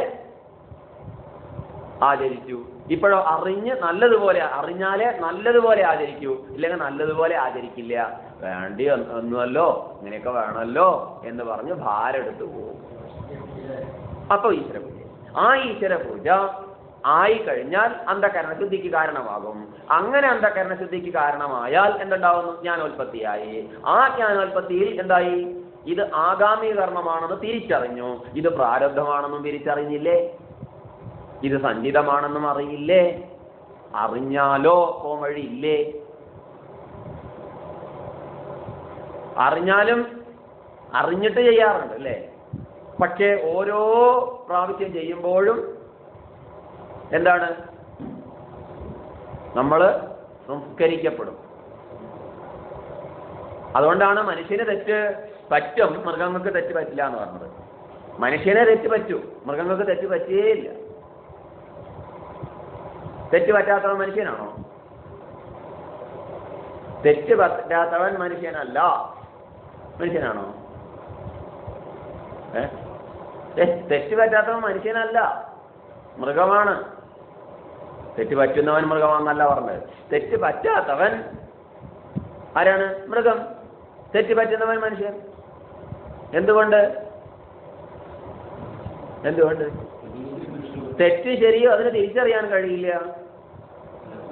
ആചരിച്ചു. ഇപ്പോഴോ അറിഞ്ഞ് നല്ലതുപോലെ, അറിഞ്ഞാലേ നല്ലതുപോലെ ആചരിക്കൂ, ഇല്ലെങ്കിൽ നല്ലതുപോലെ ആചരിക്കില്ല. വേണ്ടി ഒന്നുമല്ലോ, ഇങ്ങനെയൊക്കെ വേണമല്ലോ എന്ന് പറഞ്ഞ് ഭാരെടുത്ത് പോകും. അപ്പൊ ഈശ്വരപൂജ, ആ ഈശ്വരപൂജ ആയി കഴിഞ്ഞാൽ അന്ധകരണശുദ്ധിക്ക് കാരണമാകും. അങ്ങനെ അന്ധകരണശുദ്ധിക്ക് കാരണമായാൽ എന്തുണ്ടാവുന്നു? ജ്ഞാനോൽപത്തിയായി. ആ ജ്ഞാനോൽപത്തിയിൽ എന്തായി? ഇത് ആഗാമി കർമ്മമാണെന്ന് തിരിച്ചറിഞ്ഞു. ഇത് പ്രാരബ്ധമാണെന്നും തിരിച്ചറിഞ്ഞില്ലേ? ഇത് സഞ്ചിതമാണെന്നും അറിയില്ലേ? അറിഞ്ഞാലോ വഴിയില്ലേ? അറിഞ്ഞാലും അറിഞ്ഞിട്ട് ചെയ്യാറുണ്ട് അല്ലേ? പക്ഷേ ഓരോ പ്രാവശ്യം ചെയ്യുമ്പോഴും എന്താണ്? നമ്മൾ സംസ്കരിക്കപ്പെടും. അതുകൊണ്ടാണ് മനുഷ്യന് തെറ്റ് പറ്റും, മൃഗങ്ങൾക്ക് തെറ്റ് പറ്റില്ല എന്ന് പറഞ്ഞത്. മനുഷ്യനെ തെറ്റ് പറ്റൂ, മൃഗങ്ങൾക്ക് തെറ്റ് പറ്റുകയില്ല. തെറ്റ് പറ്റാത്തവൻ മനുഷ്യനാണോ? തെറ്റ് പറ്റാത്തവൻ മനുഷ്യനല്ല. മനുഷ്യനാണോ? തെറ്റ് പറ്റാത്തവൻ മനുഷ്യനല്ല, മൃഗമാണ്. തെറ്റ് പറ്റുന്നവൻ മൃഗമാണെന്നല്ല പറഞ്ഞത്. തെറ്റ് പറ്റാത്തവൻ ആരാണ്? മൃഗം. തെറ്റ് പറ്റുന്നവൻ മനുഷ്യൻ. എന്തുകൊണ്ട്? തെറ്റ് ശരിയോ അതിന് തിരിച്ചറിയാൻ കഴിയില്ല.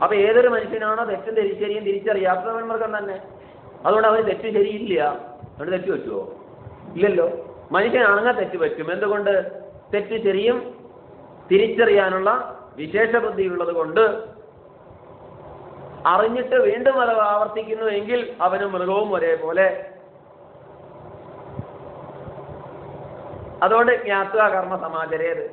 അപ്പൊ ഏതൊരു മനുഷ്യനാണോ തെറ്റും ശരിയും തിരിച്ചറിയാത്തവൻ മൃഗം തന്നെ. അതുകൊണ്ട് അവന് തെറ്റ് ശരിയില്ല. അതുകൊണ്ട് തെറ്റ് പറ്റുമോ? ഇല്ലല്ലോ. മനുഷ്യനാണെങ്കിൽ തെറ്റ് പറ്റും. എന്തുകൊണ്ട്? തെറ്റ് ശരിയും തിരിച്ചറിയാനുള്ള വിശേഷ ബുദ്ധിയുള്ളത് കൊണ്ട്. അറിഞ്ഞിട്ട് വീണ്ടും അത് ആവർത്തിക്കുന്നുവെങ്കിൽ അവനും മൃഗവും ഒരേപോലെ. അതുകൊണ്ട് ജ്ഞാത്വാ കർമ്മ സമാചരേത്.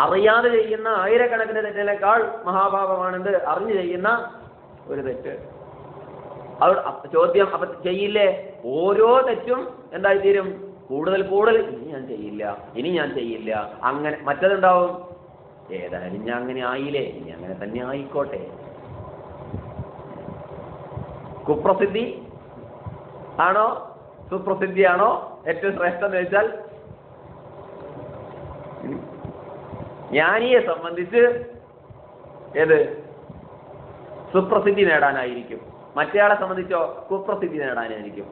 അറിയാതെ ചെയ്യുന്ന ആയിരക്കണക്കിന് തെറ്റിനേക്കാൾ മഹാപാപമാണെന്ത്? അറിഞ്ഞു ചെയ്യുന്ന ഒരു തെറ്റ്. അത് ചോദ്യം, അപ്പൊ ചെയ്യില്ലേ? ഓരോ തെറ്റും എന്തായിത്തീരും? കൂടുതൽ ഇനി ഞാൻ ചെയ്യില്ല. അങ്ങനെ മറ്റതുണ്ടാവും. ഏതായാലും ഞാൻ അങ്ങനെ ആയില്ലേ, ഇനി അങ്ങനെ തന്നെ ആയിക്കോട്ടെ. കുപ്രസിദ്ധി ആണോ സുപ്രസിദ്ധിയാണോ ഏറ്റവും ശ്രേഷ്ഠം എന്ന് വെച്ചാൽ, ജ്ഞാനിയെ സംബന്ധിച്ച് ഏത്? സുപ്രസിദ്ധി നേടാനായിരിക്കും. മറ്റേയാളെ സംബന്ധിച്ചോ കുപ്രസിദ്ധി നേടാനായിരിക്കും.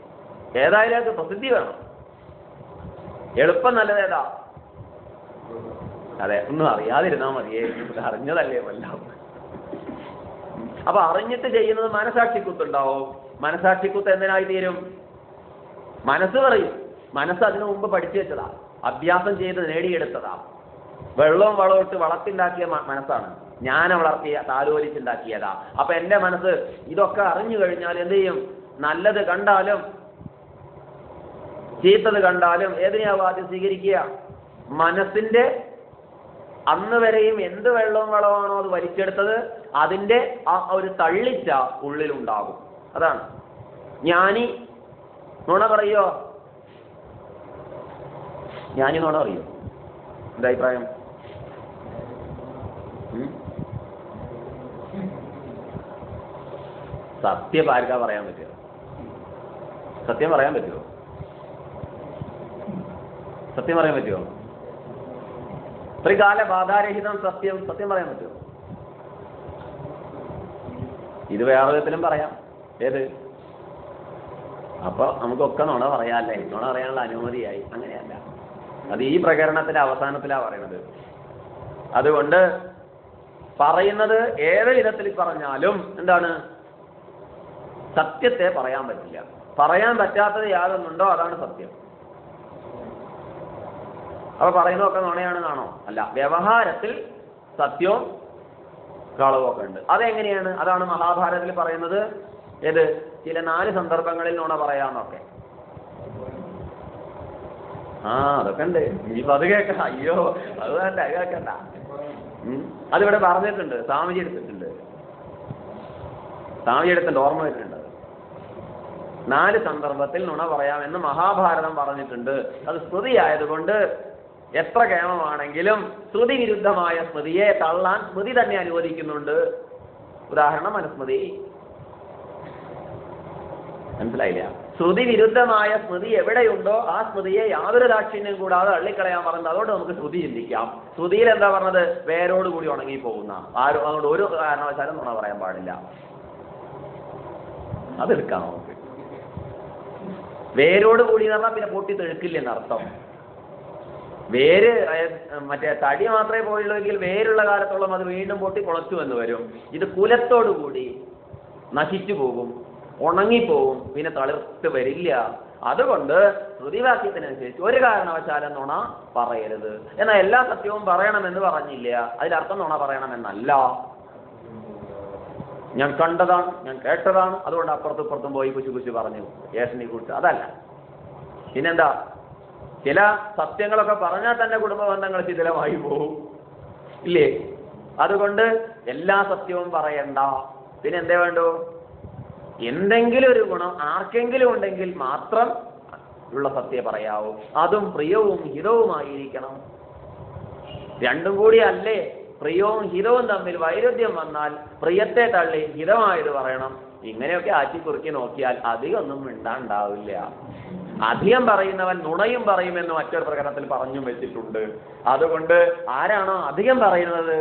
ഏതായാലും അത് പ്രസിദ്ധി വേണം. എളുപ്പം നല്ലതേതാ? അതെ, ഒന്നും അറിയാതിരുന്നാ മതിയേ, അറിഞ്ഞതല്ലേ വല്ലാം. അപ്പൊ അറിഞ്ഞിട്ട് ചെയ്യുന്നത് മനസാക്ഷിക്കുത്തുണ്ടാവും. മനസാക്ഷിക്കുത്ത് എന്തിനായി തീരും? മനസ്സ് പറയും. മനസ്സ് അതിനു മുമ്പ് പഠിച്ചു വെച്ചതാ, അഭ്യാസം ചെയ്ത് നേടിയെടുത്തതാ. വെള്ളവും വളമിട്ട് വളർത്തിണ്ടാക്കിയ മനസ്സാണ്. ഞാൻ വളർത്തിയ താലോലിച്ചുണ്ടാക്കിയതാ. അപ്പൊ എന്റെ മനസ്സ് ഇതൊക്കെ അറിഞ്ഞു കഴിഞ്ഞാൽ എന്ത് ചെയ്യും? നല്ലത് കണ്ടാലും ചീത്തത് കണ്ടാലും ഏതിനെയാവും ആദ്യം സ്വീകരിക്കുക? മനസ്സിന്റെ അന്ന് വരെയും എന്ത് വെള്ളവും വളമാണോ അത് വലിച്ചെടുത്തത്, അതിന്റെ ആ ഒരു തള്ളിച്ച ഉള്ളിലുണ്ടാകും. അതാണ് ജ്ഞാനി. നുണ പറയോ? ജ്ഞാനി നുണ പറയോ? എന്താ അഭിപ്രായം? സത്യം ആർക്കാ പറയാൻ പറ്റുക? സത്യം പറയാൻ പറ്റുമോ? സത്യം പറയാൻ പറ്റുമോ? ത്രികാല ബാധാരഹിതം സത്യം പറയാൻ പറ്റുമോ? ഇത് വേറെ വിധത്തിലും പറയാം. ഏത്? അപ്പൊ നമുക്കൊക്കെ നുണ പറയാല്ലേ, നുണ പറയാനുള്ള അനുമതിയായി. അങ്ങനെയല്ല, അത് ഈ പ്രകരണത്തിന്റെ അവസാനത്തിലാ പറയുന്നത്. അതുകൊണ്ട് പറയുന്നത് ഏത് വിധത്തിൽ പറഞ്ഞാലും എന്താണ്? സത്യത്തെ പറയാൻ പറ്റില്ല. പറയാൻ പറ്റാത്തത് യാതൊന്നുണ്ടോ അതാണ് സത്യം. അപ്പൊ പറയുന്നതൊക്കെ നുണയാണെന്നാണോ? അല്ല, വ്യവഹാരത്തിൽ സത്യവും കളവും ഒക്കെ ഉണ്ട്. അതെങ്ങനെയാണ്? അതാണ് മഹാഭാരതത്തിൽ പറയുന്നത്. ഏത്? ചില 4 സന്ദർഭങ്ങളിൽ നുണ പറയാന്നൊക്കെ. അതൊക്കെ ഉണ്ട്. ഇനിയിപ്പോ അത് കേൾക്കണ്ട. അയ്യോ, അത് വേണ്ട, അത് കേൾക്കണ്ട. അതിവിടെ പറഞ്ഞിട്ടുണ്ട്, സ്വാമിജി എടുത്തിട്ടുണ്ട്, ഓർമ്മ വെച്ചിട്ടുണ്ട്. 4 സന്ദർഭത്തിൽ നുണ പറയാമെന്ന് മഹാഭാരതം പറഞ്ഞിട്ടുണ്ട്. അത് സ്മൃതി ആയതുകൊണ്ട് എത്ര കേമമാണെങ്കിലും ശ്രുതി വിരുദ്ധമായ സ്മൃതിയെ തള്ളാൻ സ്മൃതി തന്നെ അനുവദിക്കുന്നുണ്ട്. ഉദാഹരണം മനുസ്മൃതി. മനസ്സിലായില്ല? ശ്രുതി വിരുദ്ധമായ സ്മൃതി എവിടെയുണ്ടോ ആ സ്മൃതിയെ യാതൊരു ദാക്ഷിണ്യം കൂടാതെ തള്ളിക്കളയാൻ പറഞ്ഞത്. അതുകൊണ്ട് നമുക്ക് ശ്രുതി ചിന്തിക്കാം. ശ്രുതിയിൽ എന്താ പറഞ്ഞത്? വേരോടുകൂടി ഉണങ്ങി പോകുന്ന ആരും, അതുകൊണ്ട് ഒരു കാരണവശാലും നുണ പറയാൻ പാടില്ല. അതെടുക്കാം നമുക്ക്. വേരോട് കൂടി എന്ന് പറഞ്ഞാൽ പിന്നെ പൊട്ടി തെഴുക്കില്ലെന്നർത്ഥം. വേര് മറ്റേ തടി മാത്രമേ പോയുള്ളൂവെങ്കിൽ വേരുള്ള കാലത്തോളം അത് വീണ്ടും പൊട്ടി കുളച്ചു എന്ന് വരും. ഇത് കുലത്തോടു കൂടി നശിച്ചു പോകും, ഉണങ്ങിപ്പോവും, പിന്നെ തളിർത്ത് വരില്ല. അതുകൊണ്ട് ശ്രുതിവാക്യത്തിനനുസരിച്ച് ഒരു കാരണവശാലും നുണ പറയരുത്. എന്നാൽ എല്ലാ സത്യവും പറയണമെന്ന് പറഞ്ഞില്ല. അതിലർത്ഥം നുണ പറയണമെന്നല്ല. ഞാൻ കണ്ടതാണ്, ഞാൻ കേട്ടതാണ്, അതുകൊണ്ട് അപ്പുറത്തും ഇപ്പുറത്തും പോയി കുശു പറഞ്ഞു യേശനെ കുറിച്ച്, അതല്ല. പിന്നെന്താ, ചില സത്യങ്ങളൊക്കെ പറഞ്ഞാൽ തന്നെ കുടുംബ ബന്ധങ്ങൾ ശിഥിലമായി പോകും, ഇല്ലേ? അതുകൊണ്ട് എല്ലാ സത്യവും പറയണ്ട. പിന്നെ എന്തേ വേണ്ടു? എന്തെങ്കിലും ഒരു ഗുണം ആർക്കെങ്കിലും ഉണ്ടെങ്കിൽ മാത്രം ഉള്ള സത്യം പറയാവൂ. അതും പ്രിയവും ഹിതവുമായിരിക്കണം. രണ്ടും കൂടി അല്ലേ? പ്രിയവും ഹിതവും തമ്മിൽ വൈരുദ്ധ്യം വന്നാൽ പ്രിയത്തെ തള്ളി ഹിതമായത് പറയണം. ഇങ്ങനെയൊക്കെ ആറ്റിക്കുറുക്കി നോക്കിയാൽ അധികം ഒന്നും മിണ്ടാണ്ടാവില്ല. അധികം പറയുന്നവൻ നുണയും പറയുമെന്ന് മറ്റൊരു പ്രകടനത്തിൽ പറഞ്ഞും വെച്ചിട്ടുണ്ട്. അതുകൊണ്ട് ആരാണോ അധികം പറയുന്നത്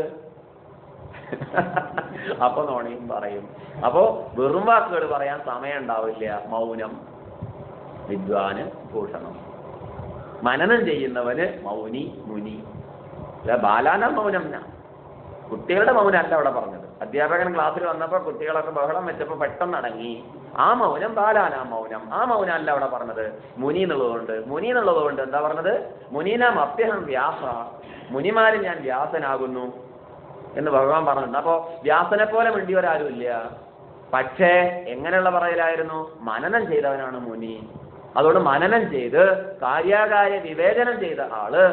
അപ്പൊ നുണയും പറയും. അപ്പോ വെറും വാക്കുകൾ പറയാൻ സമയം ഉണ്ടാവില്ല. മൗനം വിദ്വാന് ഭൂഷണം. മനനം ചെയ്യുന്നവന് മൗനി മുനി. ബാലാന മൗനം. കുട്ടികളുടെ മൗനം അല്ല അവിടെ പറഞ്ഞത്. അധ്യാപകൻ ക്ലാസ്സിൽ വന്നപ്പോൾ കുട്ടികളൊക്കെ ബഹളം വെച്ചപ്പോൾ പെട്ടെന്ന് അടങ്ങി. ആ മൗനം ബാലാന മൗനം. ആ മൗനം അല്ല അവിടെ പറഞ്ഞത്. മുനി എന്നുള്ളതുകൊണ്ട്. മുനി എന്നുള്ളതുകൊണ്ട് എന്താ പറഞ്ഞത്? മുനീനാം അപ്യഹം വ്യാസ. മുനിമാരിൽ ഞാൻ വ്യാസനാകുന്നു എന്ന് ഭഗവാൻ പറഞ്ഞിട്ടുണ്ട്. അപ്പോ വ്യാസനെ പോലെ മിണ്ടിയവരാരുമില്ല. പക്ഷേ എങ്ങനെയുള്ള പറയലായിരുന്നു? മനനം ചെയ്തവനാണ് മുനി. അതുകൊണ്ട് മനനം ചെയ്ത് കാര്യാകാര്യ വിവേചനം ചെയ്ത ആള്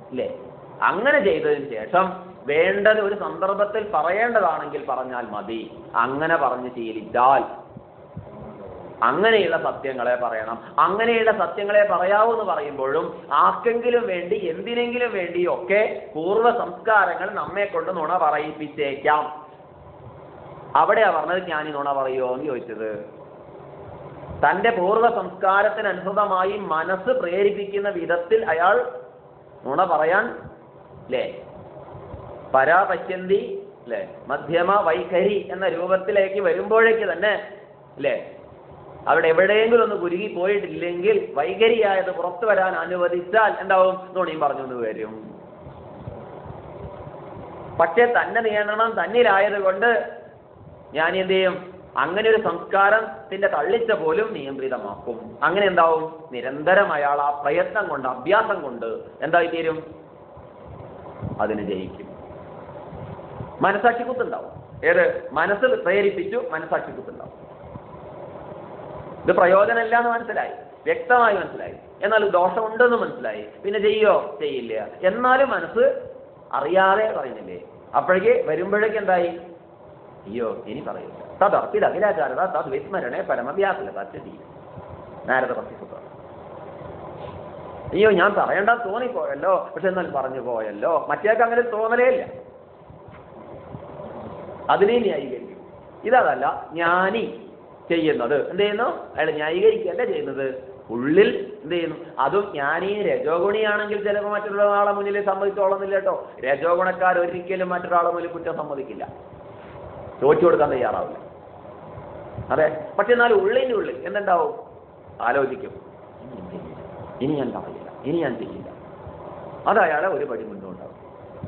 അല്ലേ? അങ്ങനെ ചെയ്തതിന് ശേഷം വേണ്ടത് ഒരു സന്ദർഭത്തിൽ പറയേണ്ടതാണെങ്കിൽ പറഞ്ഞാൽ മതി. അങ്ങനെ പറഞ്ഞു ശീലിച്ചാൽ അങ്ങനെയുള്ള സത്യങ്ങളെ പറയണം. അങ്ങനെയുള്ള സത്യങ്ങളെ പറയാവൂ എന്ന് പറയുമ്പോഴും ആർക്കെങ്കിലും വേണ്ടി എന്തിനെങ്കിലും വേണ്ടിയൊക്കെ പൂർവ്വ സംസ്കാരങ്ങൾ നമ്മെ കൊണ്ട് നുണ പറയിപ്പിച്ചേക്കാം. അവിടെയാ പറഞ്ഞത് ജ്ഞാനി നുണ പറയുമോ എന്ന് ചോദിച്ചത്. തന്റെ പൂർവ്വ സംസ്കാരത്തിനനുസൃതമായി മനസ്സ് പ്രേരിപ്പിക്കുന്ന വിധത്തിൽ അയാൾ നുണ പറയാൻ അല്ലേ? പരാപശ്യന്തി അല്ലെ, മധ്യമ വൈഖരി എന്ന രൂപത്തിലേക്ക് വരുമ്പോഴേക്ക് തന്നെ അല്ലേ, അവിടെ എവിടെയെങ്കിലും ഒന്ന് കുരുകി പോയിട്ടില്ലെങ്കിൽ വൈഖരിയായത് പുറത്തു വരാൻ അനുവദിച്ചാൽ എന്താവും? നുണയും പറഞ്ഞു എന്ന് വരും. പക്ഷെ തന്നെ നിയന്ത്രണം തന്നിലായത് കൊണ്ട് ഞാൻ എന്ത് ചെയ്യും? അങ്ങനെ ഒരു സംസ്കാരത്തിന്റെ തള്ളിച്ച പോലും നിയന്ത്രിതമാക്കും. അങ്ങനെ എന്താവും? നിരന്തരം അയാൾ ആ പ്രയത്നം കൊണ്ട്, അഭ്യാസം കൊണ്ട് എന്തായി തീരും? അതിന് ജയിക്കും. മനസാക്ഷി കുത്തുണ്ടാവും. ഏത്? മനസ്സ് പ്രേരിപ്പിച്ചു മനസാക്ഷി കുത്തുണ്ടാവും. ഇത് പ്രയോജനമില്ല എന്ന് മനസ്സിലായി, വ്യക്തമായി മനസ്സിലായി. എന്നാൽ ദോഷമുണ്ടെന്ന് മനസ്സിലായി. പിന്നെ ചെയ്യോ? ചെയ്യില്ല. എന്നാലും മനസ്സ് അറിയാതെ പറയുന്നില്ലേ? അപ്പോഴേക്ക് വരുമ്പോഴേക്ക് എന്തായി? അയ്യോ ഇനി പറയില്ല. തദർപ്പിത അഖിലാചാരത തദ് വിസ്മരണേ പരമവ്യാകുലത. നാരദ ഭക്തിസൂത്രം. അയ്യോ ഞാൻ പറയണ്ട തോന്നിപ്പോയല്ലോ, പക്ഷെ എന്നാൽ പറഞ്ഞു പോയല്ലോ. മറ്റേക്ക് അങ്ങനെ തോന്നലേ ഇല്ല. അതിനെ ന്യായീകരിക്കും. ഇതല്ല ജ്ഞാനി ചെയ്യുന്നത്. എന്ത് ചെയ്യുന്നു? അയാൾ ന്യായീകരിക്കുകയല്ല ചെയ്യുന്നത്. ഉള്ളിൽ എന്ത് ചെയ്യുന്നു? അതും ജ്ഞാനി രജോ ഗുണിയാണെങ്കിൽ ചിലപ്പോൾ മറ്റൊരാളെ മുന്നിൽ സമ്മതിച്ചോളുന്നില്ല കേട്ടോ. രജോ ഗുണക്കാർ ഒരിക്കലും മറ്റൊരാളെ മുന്നിൽ കുറ്റം സമ്മതിക്കില്ല, ചോദിച്ചു കൊടുക്കാൻ തയ്യാറാവില്ല. അതെ. പക്ഷെ എന്നാൽ ഉള്ളിൻ്റെ ഉള്ളിൽ എന്തുണ്ടാവും? ആലോചിക്കും, ഇനി ഞാൻ പറയില്ല, ഇനി ഞാൻ ചെയ്യില്ല. അത് അയാളെ ഒരു പടി മുന്നോട്ടാവും.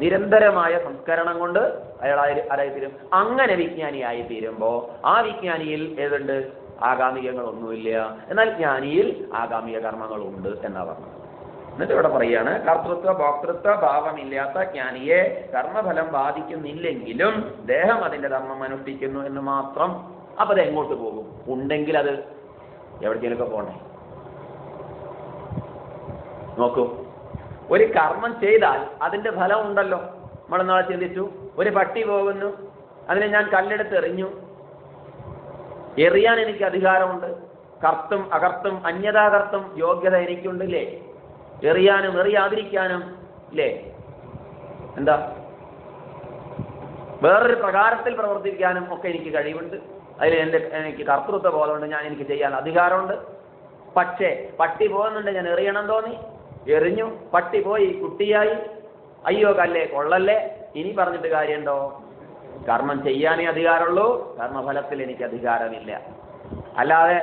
നിരന്തരമായ സംസ്കരണം കൊണ്ട് അയാൾ ആരായിത്തീരും? അങ്ങനെ വിജ്ഞാനിയായി തീരുമ്പോ ആ വിജ്ഞാനിയിൽ ഏതുണ്ട്? ആഗാമികങ്ങളൊന്നുമില്ല. എന്നാൽ ജ്ഞാനിയിൽ ആഗാമിക കർമ്മങ്ങളുണ്ട് എന്നാ പറഞ്ഞത്. എന്നിട്ട് ഇവിടെ പറയാണ്, കർത്തൃത്വ ഭോക്തൃത്വ ഭാവമില്ലാത്ത ജ്ഞാനിയെ കർമ്മഫലം ബാധിക്കുന്നില്ലെങ്കിലും ദേഹം അതിന്റെ ധർമ്മം അനുഷ്ഠിക്കുന്നു എന്ന് മാത്രം. അപ്പൊ അത് എങ്ങോട്ട് പോകും? ഉണ്ടെങ്കിൽ അത് എവിടേക്കെങ്കിലൊക്കെ പോണേ. നോക്കൂ, ഒരു കർമ്മം ചെയ്താൽ അതിന്റെ ഫലം ഉണ്ടല്ലോ. നമ്മൾ നാളെ ചിന്തിച്ചു, ഒരു പട്ടി പോകുന്നു, അതിനെ ഞാൻ കല്ലെടുത്ത് എറിഞ്ഞു. എറിയാൻ എനിക്ക് അധികാരമുണ്ട്. കർത്തും അകർത്തും അന്യതാകർത്തും യോഗ്യത എനിക്കുണ്ടല്ലേ? എറിയാനും എറിയാതിരിക്കാനും ഇല്ലേ? എന്താ വേറൊരു പ്രകാരത്തിൽ പ്രവർത്തിക്കാനും ഒക്കെ എനിക്ക് കഴിവുണ്ട്. അതിൽ എനിക്ക് കർത്തൃത്വ ബോധമുണ്ട്, എനിക്ക് ചെയ്യാൻ അധികാരമുണ്ട്. പക്ഷേ പട്ടി പോകുന്നുണ്ട്, ഞാൻ എറിയണം തോന്നി, എറിഞ്ഞു, പട്ടി പോയി, കുട്ടിയായി, അയ്യോ കല്ലേ കൊള്ളല്ലേ, ഇനി പറഞ്ഞിട്ട് കാര്യമുണ്ടോ? കർമ്മം ചെയ്യാനേ അധികാരമുള്ളൂ, കർമ്മഫലത്തിൽ എനിക്ക് അധികാരമില്ല. അല്ലാതെ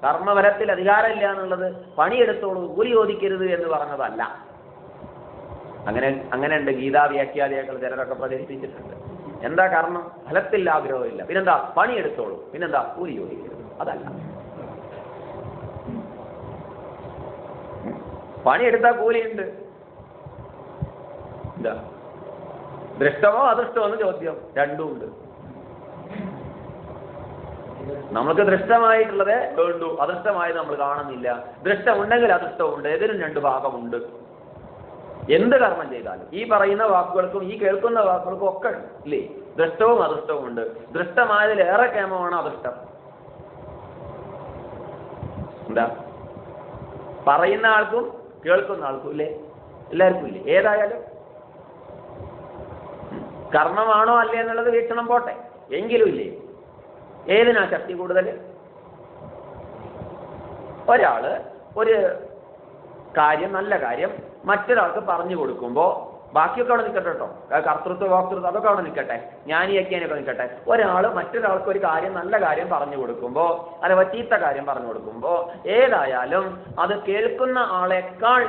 കർമ്മഫലത്തിൽ അധികാരമില്ല എന്നുള്ളത് പണിയെടുത്തോളൂ, കൂലി ചോദിക്കരുത് എന്ന് പറഞ്ഞതല്ല. അങ്ങനെയുണ്ട് ഗീതാ വ്യാഖ്യാതാക്കൾ ചിലരൊക്കെ പ്രചരിപ്പിച്ചിട്ടുണ്ട്. എന്താ കർമ്മം? ഫലത്തിൽ ആഗ്രഹമില്ല, പിന്നെന്താ പണിയെടുത്തോളൂ, പിന്നെന്താ കൂലി ചോദിക്കരുത്. അതല്ല, പണിയെടുത്താൽ കൂലിയുണ്ട്. എന്താ ദൃഷ്ടമോ അദൃഷ്ടമോ എന്ന് ചോദ്യം, രണ്ടും ഉണ്ട്. നമുക്ക് ദൃഷ്ടമായിട്ടുള്ളതേ വേണ്ടു, അദൃഷ്ടമായത് നമ്മൾ കാണുന്നില്ല. ദൃഷ്ടമുണ്ടെങ്കിൽ അദൃഷ്ടമുണ്ട്, ഇതിനും രണ്ട് ഭാഗമുണ്ട്. എന്ത് കർമ്മം ചെയ്താലും ഈ പറയുന്ന വാക്കുകൾക്കും ഈ കേൾക്കുന്ന വാക്കുകൾക്കും ഒക്കെ ഇല്ലേ ദൃഷ്ടവും അദൃഷ്ടവും ഉണ്ട്. ദൃഷ്ടമായതിലേറെ കേമമാണ് അദൃഷ്ടം. എന്താ പറയുന്ന ആൾക്കും കേൾക്കുന്ന ആൾക്കും ഇല്ലേ, എല്ലാവർക്കും ഇല്ലേ, ഏതായാലും കർമ്മമാണോ അല്ലേ എന്നുള്ളത് വീക്ഷണം പോട്ടെ, എങ്കിലും ഇല്ലേ ഏതിനാ ശക്തി കൂടുതൽ? ഒരാള് ഒരു കാര്യം, നല്ല കാര്യം മറ്റൊരാൾക്ക് പറഞ്ഞു കൊടുക്കുമ്പോൾ, ബാക്കിയൊക്കെ അവിടെ നിൽക്കട്ടെ കേട്ടോ, കർത്തൃത്വ ഭോക്തൃത്വം അതൊക്കെ അവിടെ നിൽക്കട്ടെ, ജ്ഞാനിയൊക്കെ നിൽക്കട്ടെ, ഒരാൾ മറ്റൊരാൾക്ക് ഒരു കാര്യം, നല്ല കാര്യം പറഞ്ഞു കൊടുക്കുമ്പോൾ അഥവാ ചീത്ത കാര്യം പറഞ്ഞു കൊടുക്കുമ്പോൾ ഏതായാലും അത് കേൾക്കുന്ന ആളെക്കാൾ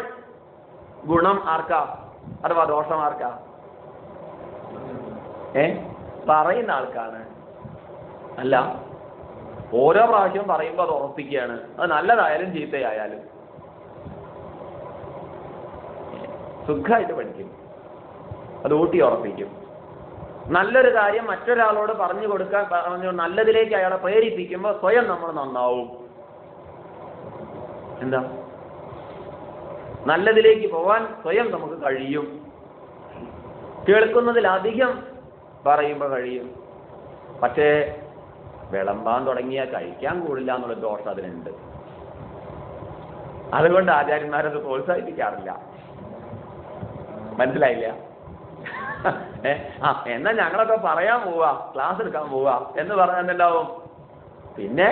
ഗുണം ആർക്കാ അഥവാ ദോഷം ആർക്കാ? പറയുന്ന ആൾക്കാണ്. അല്ല, ഓരോ പ്രാവശ്യവും പറയുമ്പോൾ അത് ഉറപ്പിക്കുകയാണ്, അത് നല്ലതായാലും ചീത്തയായാലും സുഖമായിട്ട് പഠിക്കും, അത് ഊട്ടി ഉറപ്പിക്കും. നല്ലൊരു കാര്യം മറ്റൊരാളോട് പറഞ്ഞു കൊടുക്കാൻ നല്ലതിലേക്ക് അയാളെ പ്രേരിപ്പിക്കുമ്പോൾ സ്വയം നമ്മൾ നന്നാവും. എന്താ നല്ലതിലേക്ക് പോവാൻ സ്വയം നമുക്ക് കഴിയും. കേൾക്കുന്നതിലധികം പറയുമ്പോൾ കഴിയും. പക്ഷേ വിളമ്പാൻ തുടങ്ങിയാൽ കഴിക്കാൻ കൂടില്ല എന്നുള്ള ദോഷം അതിനുണ്ട്. അതുകൊണ്ട് ആചാര്യന്മാരത് പ്രോത്സാഹിപ്പിക്കാറില്ല. മനസ്സിലായില്ല? എന്നാ ഞങ്ങളൊക്കെ പറയാൻ പോവാ, ക്ലാസ് എടുക്കാൻ പോവാ എന്ന് പറഞ്ഞാൽ എന്തുണ്ടാവും? പിന്നെ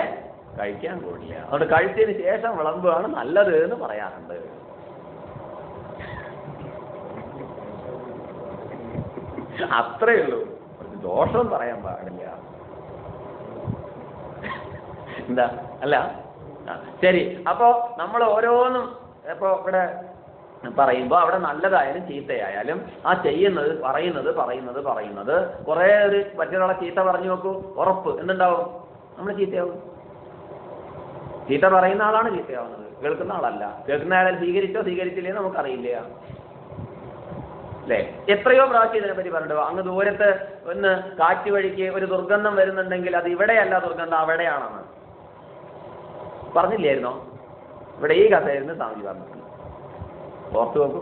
കഴിക്കാൻ കൂടില്ല. അതുകൊണ്ട് കഴിച്ചതിന് ശേഷം വിളമ്പുകയാണ് നല്ലത് എന്ന് പറയാറുണ്ട്. അത്രേ ഉള്ളൂ, ദോഷം പറയാൻ പാടില്ല. എന്താ അല്ല ശരി. അപ്പോ നമ്മൾ ഓരോന്നും ഇപ്പോ ഇവിടെ പറയുമ്പോൾ അവിടെ നല്ലതായാലും ചീത്തയായാലും ആ ചെയ്യുന്നത് പറയുന്നത് കുറെ ഒരു മറ്റൊരാളെ ചീത്ത പറഞ്ഞു നോക്കൂ, ഉറപ്പ് എന്തുണ്ടാവും? നമ്മൾ ചീത്തയാവും. ചീത്ത പറയുന്ന ആളാണ് ചീത്തയാവുന്നത്, കേൾക്കുന്ന ആളല്ല. കേൾക്കുന്ന ആളെ സ്വീകരിച്ചില്ലേ നമുക്കറിയില്ല അല്ലേ? എത്രയോ പ്രാവശ്യം ഇതിനെപ്പറ്റി പറഞ്ഞിട്ടോ. അങ്ങ് ദൂരത്ത് ഒന്ന് കാറ്റ് വഴിക്ക് ഒരു ദുർഗന്ധം വരുന്നുണ്ടെങ്കിൽ അത് ഇവിടെയല്ല ദുർഗന്ധം, അവിടെയാണെന്ന് പറഞ്ഞില്ലായിരുന്നോ? ഇവിടെ ഈ കഥയായിരുന്നു സ്വാമി പറഞ്ഞത്. ഓർത്തു നോക്കൂ.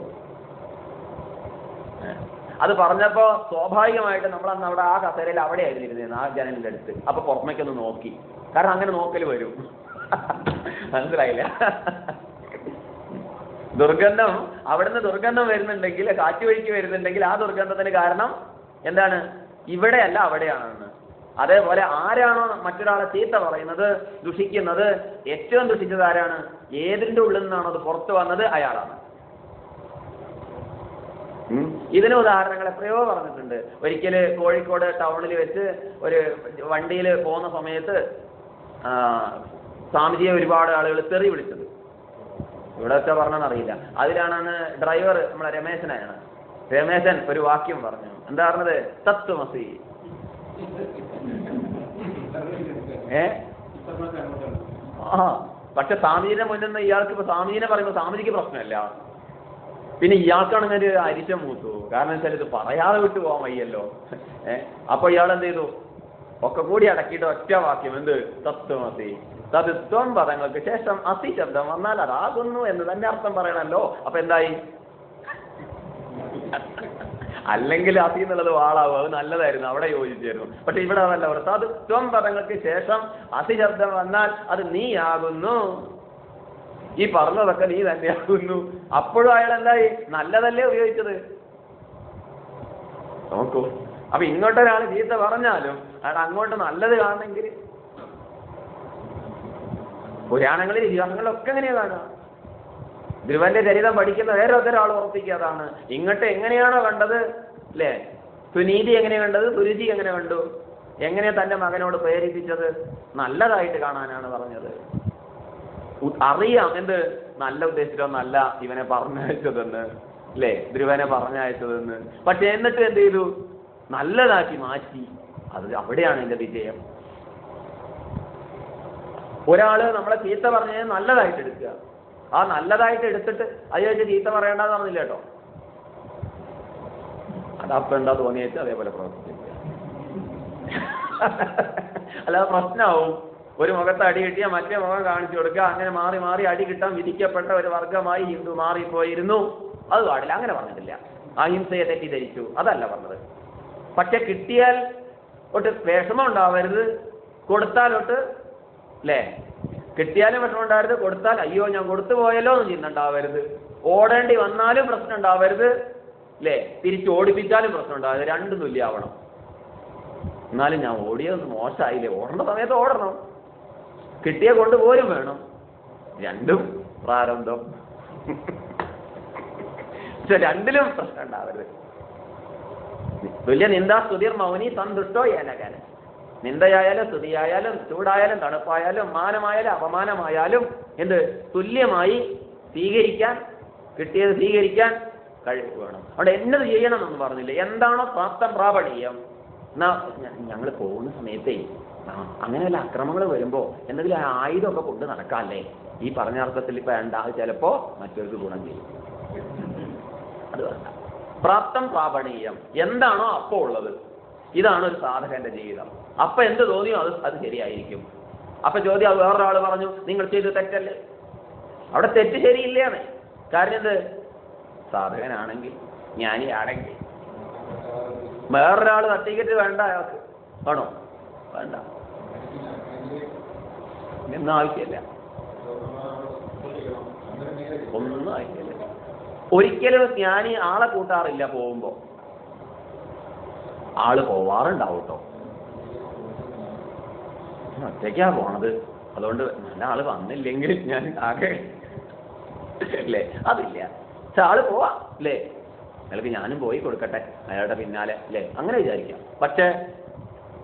അത് പറഞ്ഞപ്പോ സ്വാഭാവികമായിട്ട് നമ്മളന്ന് അവിടെ ആ കസേരയിൽ അവിടെയായിരുന്നു ഇരുന്നത്, ആ ജനലിന്റെ അടുത്ത്. അപ്പൊ പുറമേക്കൊന്ന് നോക്കി, കാരണം അങ്ങനെ നോക്കൽ വരും. മനസ്സിലായില്ല? ദുർഗന്ധം, അവിടുന്ന് ദുർഗന്ധം വരുന്നുണ്ടെങ്കിൽ, കാറ്റ് വഴിക്ക് വരുന്നുണ്ടെങ്കിൽ ആ ദുർഗന്ധത്തിന് കാരണം എന്താണ്? ഇവിടെയല്ല അവിടെയാണെന്ന്. അതേപോലെ ആരാണോ മറ്റൊരാളെ ചീത്ത പറയുന്നത്, ദുഷിക്കുന്നത്, ഏറ്റവും ദുഷിച്ചത് ആരാണ്? ഏതിന്റെ ഉള്ളിൽ നിന്നാണോ അത് പുറത്തു വന്നത്, അയാളാണ്. ഇതിന് ഉദാഹരണങ്ങൾ എത്രയോ പറഞ്ഞിട്ടുണ്ട്. ഒരിക്കല് കോഴിക്കോട് ടൗണിൽ വെച്ച് ഒരു വണ്ടിയിൽ പോകുന്ന സമയത്ത് സ്വാമിജിയെ ഒരുപാട് ആളുകൾ തെറി വിളിച്ചത്. ഇവിടെ വെച്ചാൽ പറഞ്ഞെന്നറിയില്ല. അതിലാണ് ഡ്രൈവർ നമ്മളെ രമേശനാണ്. രമേശൻ ഒരു വാക്യം പറഞ്ഞു. എന്താ പറഞ്ഞത്? തത്വമസി. പക്ഷെ സ്വാമിജിന്റെ മുന്നിൽ നിന്ന് ഇയാൾക്ക് ഇപ്പൊ സ്വാമിജിനെ പറയുമ്പോൾ സ്വാമിജിക്ക് പ്രശ്നമല്ല, പിന്നെ ഇയാൾക്കാണെങ്കിൽ ഒരു അരിശം മൂത്തു. കാരണം വെച്ചാൽ ഇത് പറയാതെ വിട്ടു പോകാൻ വയ്യല്ലോ. അപ്പൊ ഇയാൾ എന്ത് ചെയ്തു? ഒക്കെ കൂടി അടക്കിയിട്ട് ഒറ്റ വാക്യം, എന്ത്? തത്വമസി. തത്വം പദങ്ങൾക്ക് ശേഷം അസി ശബ്ദം വന്നാൽ അതാകുന്നു എന്ന് തന്നെ അർത്ഥം പറയണല്ലോ. അപ്പൊ എന്തായി? അല്ലെങ്കിൽ അസി എന്നുള്ളത് വാളാവും, അത് നല്ലതായിരുന്നു, അവിടെ യോജിച്ചായിരുന്നു. പക്ഷെ ഇവിടെ അതല്ല. അവർ തത്വം പദങ്ങൾക്ക് ശേഷം അസി ശബ്ദം വന്നാൽ അത് നീ ആകുന്നു, ഈ പറഞ്ഞതൊക്കെ നീ തന്നെയാകുന്നു. അപ്പോഴും അയാൾ എന്തായി? നല്ലതല്ലേ ഉപയോഗിച്ചത്. നോക്കൂ. അപ്പൊ ഇങ്ങോട്ടൊരാൾ ചീത്ത പറഞ്ഞാലും അയാൾ അങ്ങോട്ട് നല്ലത് കാണണമെങ്കിൽ പുരാണങ്ങളിൽ ഇതിഹാസങ്ങളിലൊക്കെ എങ്ങനെയാ കാണുക? ധ്രുവന്റെ ചരിതം പഠിക്കുന്ന വേറെ ഒരാൾ ഉറപ്പിക്കുക അതാണ്. ഇങ്ങോട്ട് എങ്ങനെയാണോ കണ്ടത് അല്ലേ, സുനീതി എങ്ങനെ കണ്ടത്, സുരുചി എങ്ങനെ കണ്ടു, എങ്ങനെ തന്റെ മകനോട് പ്രേരിപ്പിച്ചത്, നല്ലതായിട്ട് കാണാനാണ് പറഞ്ഞത്. അറിയാം എന്ത് നല്ല ഉദ്ദേശിച്ചോ നല്ല ഇവനെ പറഞ്ഞയച്ചതെന്ന് അല്ലേ, ധ്രുവനെ പറഞ്ഞയച്ചതെന്ന്. പക്ഷെ എന്നിട്ട് എന്ത് ചെയ്തു, നല്ലതാക്കി മാറ്റി. അത് അവിടെയാണ് എന്റെ വിജയം. ഒരാള് നമ്മളെ ചീത്ത പറഞ്ഞത് നല്ലതായിട്ട് എടുക്കുക, ആ നല്ലതായിട്ട് എടുത്തിട്ട് അത് ചോദിച്ച് ചീത്ത പറയേണ്ടെന്ന് പറഞ്ഞില്ല കേട്ടോ. അതപ്പം എന്താ തോന്നിയേച്ച് അതേപോലെ പ്രവർത്തിക്കുക. അല്ലാതെ പ്രശ്നമാവും. ഒരു മുഖത്ത് അടി കിട്ടിയാൽ മറ്റേ മുഖം കാണിച്ചു കൊടുക്കുക, അങ്ങനെ മാറി മാറി അടി കിട്ടാൻ വിധിക്കപ്പെട്ട ഒരു വർഗമായി ഹിന്ദു മാറിപ്പോയിരുന്നു. അത് പാടില്ല, അങ്ങനെ പറഞ്ഞിട്ടില്ല. അഹിംസയെ തെറ്റിദ്ധരിച്ചു, അതല്ല പറഞ്ഞത്. പക്ഷെ കിട്ടിയാൽ ഒട്ട് വിഷമം ഉണ്ടാവരുത്, കൊടുത്താലൊട്ട് അല്ലേ, കിട്ടിയാലും വിഷമം ഉണ്ടാവരുത്, കൊടുത്താൽ അയ്യോ ഞാൻ കൊടുത്തു പോയല്ലോ എന്ന് ചിന്തണ്ടാവരുത്, ഓടേണ്ടി വന്നാലും പ്രശ്നം ഉണ്ടാവരുത് അല്ലേ, തിരിച്ച് ഓടിപ്പിച്ചാലും പ്രശ്നം ഉണ്ടാവരുത്. രണ്ടും തുല്യാവണം. എന്നാലും ഞാൻ ഓടിയത് മോശമായില്ലേ, ഓടേണ്ട സമയത്ത് ഓടണം, കിട്ടിയ കൊണ്ടുപോലും വേണം. രണ്ടും പ്രാരബ്ധം. പക്ഷെ രണ്ടിലും പ്രശ്നം ഉണ്ടാവരുത്. തുല്യ നിന്ദാ സ്തുതിർ മൗനി സന്തുഷ്ടോ ഏനകൻ. നിന്ദയായാലും സ്തുതിയായാലും ചൂടായാലും തണുപ്പായാലും മാനമായാലും അപമാനമായാലും എന്ത് തുല്യമായി സ്വീകരിക്കാൻ, കിട്ടിയത് സ്വീകരിക്കാൻ കഴിവ് വേണം. അവിടെ എന്നത് ചെയ്യണം എന്ന് പറഞ്ഞില്ല. എന്താണോ പ്രാപ്തം പ്രാപണീയം. എന്നാ ഞങ്ങൾ പോകുന്ന സമയത്തേ അങ്ങനെ വല്ല അക്രമങ്ങൾ വരുമ്പോ എന്തെങ്കിലും ആയുധമൊക്കെ കൊണ്ട് നടക്കാല്ലേ, ഈ പറഞ്ഞ അർത്ഥത്തിൽ വേണ്ട, അത് ചിലപ്പോ മറ്റൊരു ഗുണം ചെയ്യും. അത് വേണ്ട. പ്രാപ്തം പ്രാപണീയം, എന്താണോ അപ്പോ ഉള്ളത്. ഇതാണ് ഒരു സാധകന്റെ ജീവിതം. അപ്പൊ എന്ത് തോന്നിയോ അത് ശരിയായിരിക്കും. അപ്പൊ ചോദ്യം, അത് വേറൊരാൾ പറഞ്ഞു നിങ്ങൾ ചെയ്ത് തെറ്റല്ലേ, അവിടെ തെറ്റ് ശരിയില്ലാണ്. കാരണം എന്ത്, സാധകനാണെങ്കിൽ ജ്ഞാനിയാണെങ്കിൽ വേറൊരാൾ സർട്ടിഫിക്കറ്റ് വേണ്ട അയാൾക്ക്, വേണോ? വേണ്ട, ഒന്നും ആവശ്യമില്ല, ഒന്നും ആവശ്യമില്ല. ഒരിക്കലും ജ്ഞാനി ആളെ കൂട്ടാറില്ല. പോകുമ്പോ ആള് പോവാറുണ്ടാവും കേട്ടോ. ഒറ്റയ്ക്കാ പോണത്, അതുകൊണ്ട് നല്ല ആള് വന്നില്ലെങ്കിൽ ഞാൻ ആകെ അല്ലേ, അതില്ല. പക്ഷെ ആള് പോവാ അല്ലേ, അയാൾക്ക് ഞാനും പോയി കൊടുക്കട്ടെ അയാളുടെ പിന്നാലെ അല്ലേ, അങ്ങനെ വിചാരിക്കാം. പക്ഷെ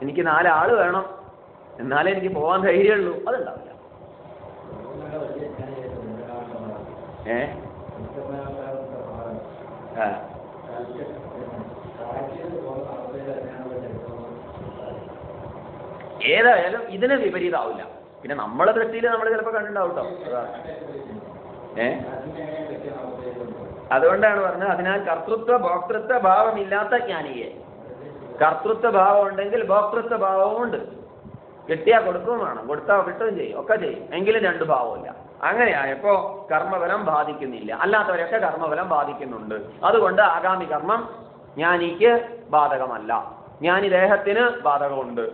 എനിക്ക് 4 ആള് വേണം, എന്നാലേ എനിക്ക് പോവാൻ ധൈര്യമുള്ളൂ, അതുണ്ടാവില്ല. ഏതായാലും ഇതിന് വിപരീതമാവില്ല. പിന്നെ നമ്മളെ ദൃഷ്ടിയിൽ നമ്മൾ ചിലപ്പോൾ കണ്ടിട്ടുണ്ടാവും കേട്ടോ. അതുകൊണ്ടാണ് പറഞ്ഞത്, അതിനാൽ കർത്തൃത്വ ഭോക്തൃത്വ ഭാവമില്ലാത്ത ജ്ഞാനിയെ. കർത്തൃത്വ ഭാവം ഉണ്ടെങ്കിൽ ഭോക്തൃത്വ ഭാവവും ഉണ്ട്. കിട്ടിയാൽ കൊടുക്കുകയും വേണം, കൊടുത്താൽ കിട്ടുകയും ചെയ്യും, ഒക്കെ ചെയ്യും. എങ്കിലും 2 ഭാവമില്ല. അങ്ങനെയായപ്പോ കർമ്മഫലം ബാധിക്കുന്നില്ല. അല്ലാത്തവരൊക്കെ കർമ്മഫലം ബാധിക്കുന്നുണ്ട്. അതുകൊണ്ട് ആഗാമി കർമ്മം ജ്ഞാനിക്ക് ബാധകമല്ല, ജ്ഞാനി ദേഹത്തിന് ബാധകമുണ്ട്.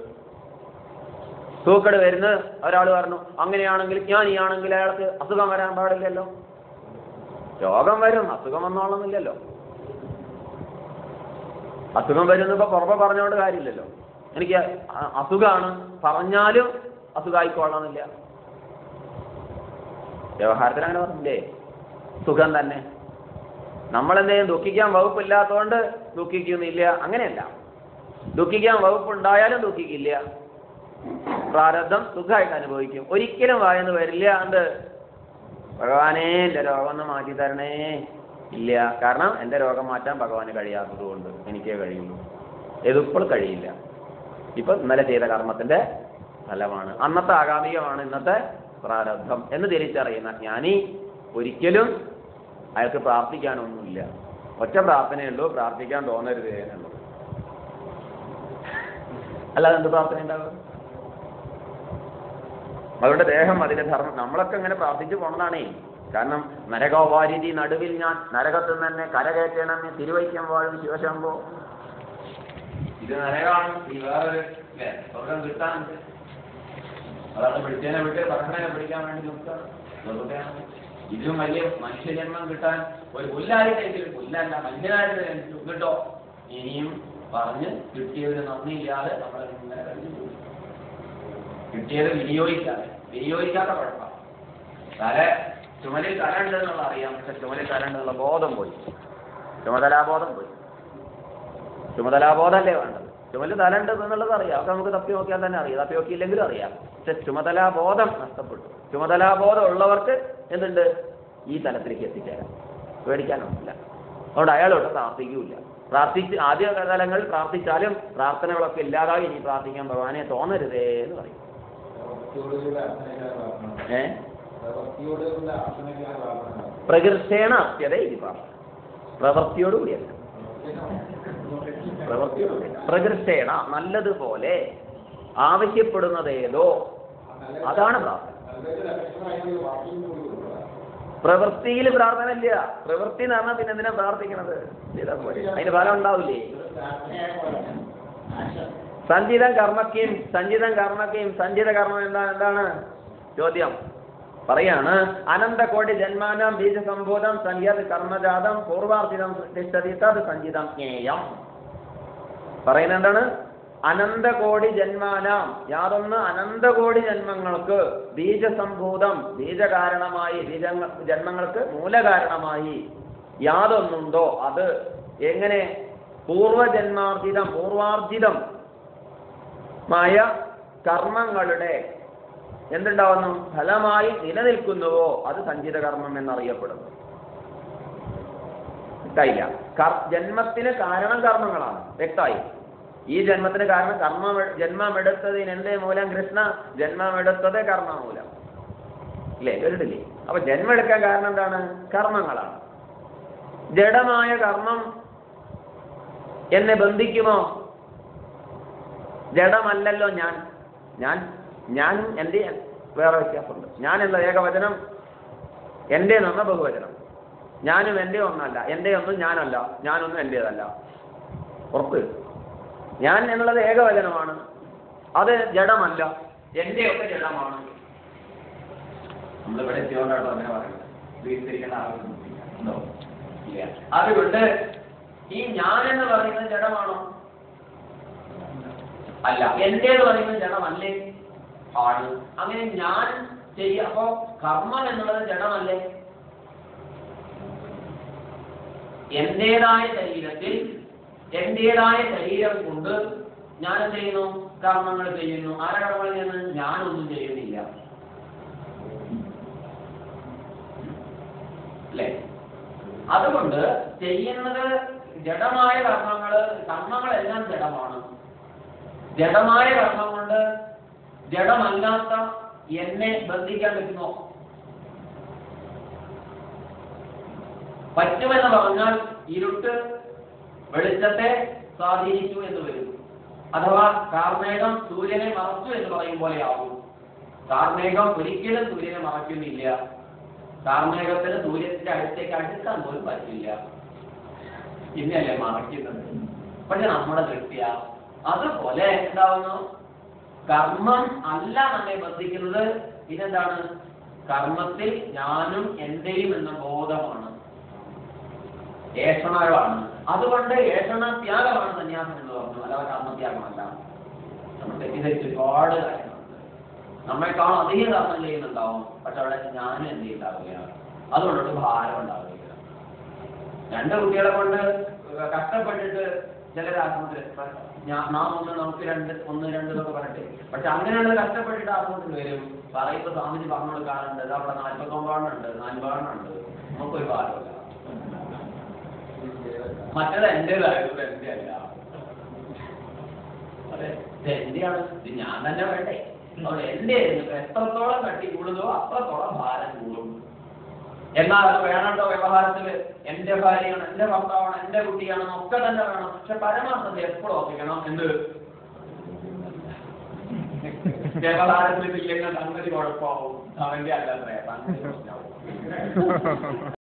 തൂക്കട് വരുന്ന ഒരാൾ പറഞ്ഞു, അങ്ങനെയാണെങ്കിൽ ജ്ഞാനിയാണെങ്കിൽ അയാൾക്ക് അസുഖം വരാൻ പാടില്ലല്ലോ. രോഗം വരും, അസുഖം വന്നോളന്നില്ലല്ലോ. അസുഖം വരുന്നിപ്പോ പുറമെ പറഞ്ഞുകൊണ്ട് കാര്യമില്ലല്ലോ. എനിക്ക് അസുഖമാണ് പറഞ്ഞാലും അസുഖമായിക്കൊള്ളണമെന്നില്ല. വ്യവഹാരത്തിൽ അങ്ങനെ പറഞ്ഞില്ലേ, സുഖം തന്നെ. നമ്മളെന്തെങ്കിലും ദുഃഖിക്കാൻ വകുപ്പില്ലാത്തതുകൊണ്ട് ദുഃഖിക്കുന്നില്ല, അങ്ങനെയല്ല. ദുഃഖിക്കാൻ വകുപ്പുണ്ടായാലും ദുഃഖിക്കില്ല. പ്രാരബ്ധം സുഖമായിട്ട് അനുഭവിക്കും. ഒരിക്കലും വായെന്ന് വരില്ല എന്ത്, ഭഗവാനേ എൻ്റെ രോഗം ഒന്ന് മാറ്റി തരണേ, ഇല്ല. കാരണം എൻ്റെ രോഗം മാറ്റാൻ ഭഗവാന് കഴിയാത്തത് കൊണ്ട് എനിക്കേ കഴിയുള്ളൂ. ഇതിപ്പോൾ കഴിയില്ല. ഇപ്പൊ ഇന്നലെ ചെയ്ത കർമ്മത്തിന്റെ ഫലമാണ്, അന്നത്തെ ആഗാമികമാണ് ഇന്നത്തെ പ്രാരബ്ധം എന്ന് തിരിച്ചറിയുന്ന ജ്ഞാനി ഒരിക്കലും അയാൾക്ക് പ്രാർത്ഥിക്കാനൊന്നുമില്ല. ഒറ്റ പ്രാർത്ഥനയുള്ളൂ, പ്രാർത്ഥിക്കാൻ തോന്നരുത് എന്നുള്ളത്. അല്ലാതെ എന്ത് പ്രാർത്ഥന ഉണ്ടാകും? അതുകൊണ്ട് ദേഹം അതിന്റെ ധർമ്മം. നമ്മളൊക്കെ ഇങ്ങനെ പ്രാർത്ഥിച്ചു പോണതാണേ. കാരണം നരകോപാരിധി നടുവിൽ ഞാൻ, നരകത്തിൽ തന്നെ കരകയറ്റണം തിരുവൈക്കം വാഴും ശിവശംഭോ. ഇത് നരകമാണ്, ഈ വേറൊരു സ്വർഗം കിട്ടാനുണ്ട്. അതാണ് പിടിച്ചതിനെ വിട്ട് ഭക്ഷണനെ പിടിക്കാൻ വേണ്ടി നോക്കുകയാണ്. ഇതിലും വലിയ മനുഷ്യജന്മം കിട്ടാൻ ഒരു പുല്ലായിട്ടെങ്കിലും, പുല്ലല്ല മനുഷ്യനായിട്ട് കിട്ടോ, ഇനിയും പറഞ്ഞ് കിട്ടിയതിന് നന്ദിയില്ലാതെ നമ്മളെ ഇങ്ങനെ കഴിഞ്ഞു. കിട്ടിയത് വിനിയോഗിക്കാത്ത കുഴപ്പമാണ്. ചുമലിൽ തലണ്ട് എന്നുള്ള അറിയാം, പക്ഷെ ചുമലിൽ തലണ്ടെന്നുള്ള ബോധം പോയി, ചുമതലാബോധം പോയി. ചുമതലാബോധമല്ലേ വേണ്ടത്? ചുമലിൽ തലണ്ട് എന്നുള്ളത് അറിയാം, അതൊക്കെ നമുക്ക് തപ്പി നോക്കിയാൽ തന്നെ അറിയാം, തപ്പി നോക്കിയില്ലെങ്കിലും അറിയാം. പക്ഷെ ചുമതലാബോധം നഷ്ടപ്പെട്ടു. ചുമതലാബോധം ഉള്ളവർക്ക് എന്തുണ്ട്? ഈ തലത്തിലേക്ക് എത്തിച്ചേരാം, പേടിക്കാനൊന്നുമില്ല. അതുകൊണ്ട് അയാളോട്ട് പ്രാർത്ഥിക്കൂല. ആദ്യ തലങ്ങളിൽ പ്രാർത്ഥിച്ചാലും പ്രാർത്ഥനകളൊക്കെ ഇല്ലാതായി ഇനി പ്രാർത്ഥിക്കാൻ ഭഗവാനെ തോന്നരുതേ എന്ന് പറയും. പ്രകൃഷേണ അത്യത ഇത് പ്രാർത്ഥന, പ്രവൃത്തിയോടുകൂടിയല്ല, പ്രകൃഷേണ നല്ലതുപോലെ ആവശ്യപ്പെടുന്നതേതോ അതാണ് പ്രാർത്ഥന. പ്രവൃത്തിയിൽ പ്രാർത്ഥന ഇല്ല. പ്രവൃത്തി എന്ന് പറഞ്ഞാൽ പിന്നെ എന്തിനാ പ്രാർത്ഥിക്കണത്? അതിന് ഫലം ഉണ്ടാവില്ലേ? സഞ്ചിതം കർമ്മക്കയും സഞ്ചിത കർമ്മം എന്താണ് ചോദ്യം? പറയാണ്, അനന്തകോടി ജന്മാനം ബീജസംഭൂതം സഞ്ജത് കർമ്മജാതം പൂർവാർജിതം തിഷ്ഠതി തത് സഞ്ചിതം ജ്ഞേയം. പറയുന്നത് എന്താണ്? അനന്തകോടി ജന്മാനാം, യാതൊന്ന് അനന്തകോടി ജന്മങ്ങൾക്ക് ബീജസംഭൂതം ബീജകാരണമായി, ജന്മങ്ങൾക്ക് മൂലകാരണമായി യാതൊന്നുണ്ടോ അത് എങ്ങനെ പൂർവാർജിതമായ കർമ്മങ്ങളുടെ എന്തുണ്ടാവുന്നു? ഫലമായി നിലനിൽക്കുന്നുവോ അത് സഞ്ചിത കർമ്മം എന്നറിയപ്പെടുന്നു. വ്യക്തമായില്ല? ജന്മത്തിന് കാരണം കർമ്മങ്ങളാണ്. വ്യക്തമായി? ഈ ജന്മത്തിന് കാരണം ജന്മമെടുത്തതിന് എന്തേ മൂലം? കൃഷ്ണ ജന്മമെടുത്തത് കർമ്മമൂലം ഇല്ലേ? കേട്ടിട്ടില്ലേ? അപ്പൊ ജന്മം എടുക്കാൻ കാരണം എന്താണ്? കർമ്മങ്ങളാണ്. ജഡമായ കർമ്മം എന്നെ ബന്ധിക്കുമോ? ജഡമല്ലല്ലോ ഞാനും എൻ്റെ വേറെ വ്യത്യാസമുണ്ട്. ഞാൻ എന്ന ഏകവചനം, എൻ്റെ എന്ന ബഹുവചനം. ഞാനും എൻ്റെ ഒന്നല്ല, എൻ്റെ ഒന്നും ഞാനല്ല, ഞാനൊന്നും എൻ്റേതല്ല. ഉറപ്പ്. ഞാൻ എന്നുള്ളത് ഏകവചനമാണ്, അത് ജഡമല്ല, എൻ്റെ ഒക്കെ ജഡമാണ്. നമ്മളിവിടെ എത്തിയോണ്ടാട്ടോ അങ്ങനെ പറയുന്നത്. വീട്ടിലിരിക്കേണ്ട ആവശ്യമൊന്നുമില്ല. അതുകൊണ്ട് ഈ ഞാൻ എന്ന് പറയുന്നത് ജഡമാണോ? അല്ല. എന്റേന്ന് പറയുന്നത് ജഡമല്ലേ? ആണ്. അങ്ങനെ ഞാൻ അപ്പോ കർമ്മം എന്നുള്ളത് ജഡമല്ലേ? എന്റേതായ ശരീരത്തിൽ എന്റേതായ ശരീരം കൊണ്ട് ഞാൻ എന്ത് ചെയ്യുന്നു? കർമ്മങ്ങൾ ചെയ്യുന്നു. ആരാ കർമ്മങ്ങൾ ചെയ്യുന്നത്? ഞാനൊന്നും ചെയ്യുന്നില്ല അല്ലേ? അതുകൊണ്ട് ചെയ്യുന്നത് ജഡമായ കർമ്മങ്ങളെല്ലാം ജഡമാണ്. ജഡമായ കർമ്മം കൊണ്ട് ജഡമല്ലാത്ത എന്നെ ബന്ധിക്കാൻ പറ്റുമോ? പറ്റുമെന്ന് പറഞ്ഞാൽ ഇരുട്ട് വെളിച്ചത്തെ സ്വാധീനിച്ചു എന്ന് വരും. അഥവാ കാർമേഘം സൂര്യനെ മറച്ചു എന്ന് പറയും പോലെ ആവും. കാർമേഘം ഒരിക്കലും സൂര്യനെ മറയ്ക്കുന്നില്ല. കാർമേഘത്തിന് സൂര്യത്തിന്റെ അടുത്തേക്ക് അടുക്കാൻ പോലും പറ്റില്ല. പിന്നെയല്ലേ മറയ്ക്കുന്നത്. പക്ഷെ നമ്മുടെ ദൃഷ്ടിയ അതുപോലെ എന്താവുന്നു? കർമ്മം അല്ല നമ്മെ ബന്ധിക്കുന്നത്. പിന്നെന്താണ്? കർമ്മത്തിൽ ഞാനും എന്റെയും എന്ന ബോധമാണ്, ഏഷണകളാണ്. അതുകൊണ്ട് ഏഷണത്യാഗമാണ് സന്യാസം എന്ന് പറഞ്ഞു, അല്ലാതെ കർമ്മത്യാഗമല്ല. നമ്മൾ തെറ്റിദ്ധരിച്ച് ഒരുപാട് കാര്യങ്ങളുണ്ട്. നമ്മളെക്കാളും അധികം കർമ്മം ചെയ്യുന്നുണ്ടാവും, പക്ഷെ അവിടെ ഞാനും എന്ത് ചെയ്യുണ്ടാവുകയാണ്. അതുകൊണ്ടൊരു ഭാരം ഉണ്ടാവുകയില്ല. രണ്ട് കുട്ടികളെ കൊണ്ട് കഷ്ടപ്പെട്ടിട്ട് ചിലരാത്മത്തിൽ നാം നമുക്ക് രണ്ട് എന്നൊക്കെ പറഞ്ഞിട്ട്, പക്ഷെ അങ്ങനെയുള്ള കഷ്ടപ്പെട്ടിട്ട് ആത്മത്തിൽ വരും. പറയുമ്പോ സ്വാമിജി പറഞ്ഞു കൊടുക്കാറുണ്ട്, അവിടെ 49 ഉണ്ട്, 40 ഉണ്ട്, നമുക്കൊരു ഭാരമില്ല. മറ്റേത് എന്റേതായത് എന്റെ അല്ല. അതെ, ഇത് എന്റെയാണ്, ഇത് ഞാൻ തന്നെ വേണ്ടേ? അവിടെ എന്റെ എത്രത്തോളം കട്ടി കൂടുന്നോ അത്രത്തോളം ഭാരം കൂടും. എന്നാൽ അത് വേണട്ടോ വ്യവഹാരത്തില്. എന്റെ ഭാര്യയാണ്, എന്റെ ഭർത്താവാണ്, എന്റെ കുട്ടിയാണെന്ന് ഒക്കെ തന്നെ വേണം. പക്ഷെ പരമാർത്ഥത്തിൽ എപ്പോഴും ഓർമ്മിക്കണം എന്ത്? വ്യവഹാരത്തിൽ ഇല്ലെങ്കിൽ സംഗതി കുഴപ്പമാവും. അവന്റെ അല്ലാത്രേ സംഗതി പ്രശ്നമാവും.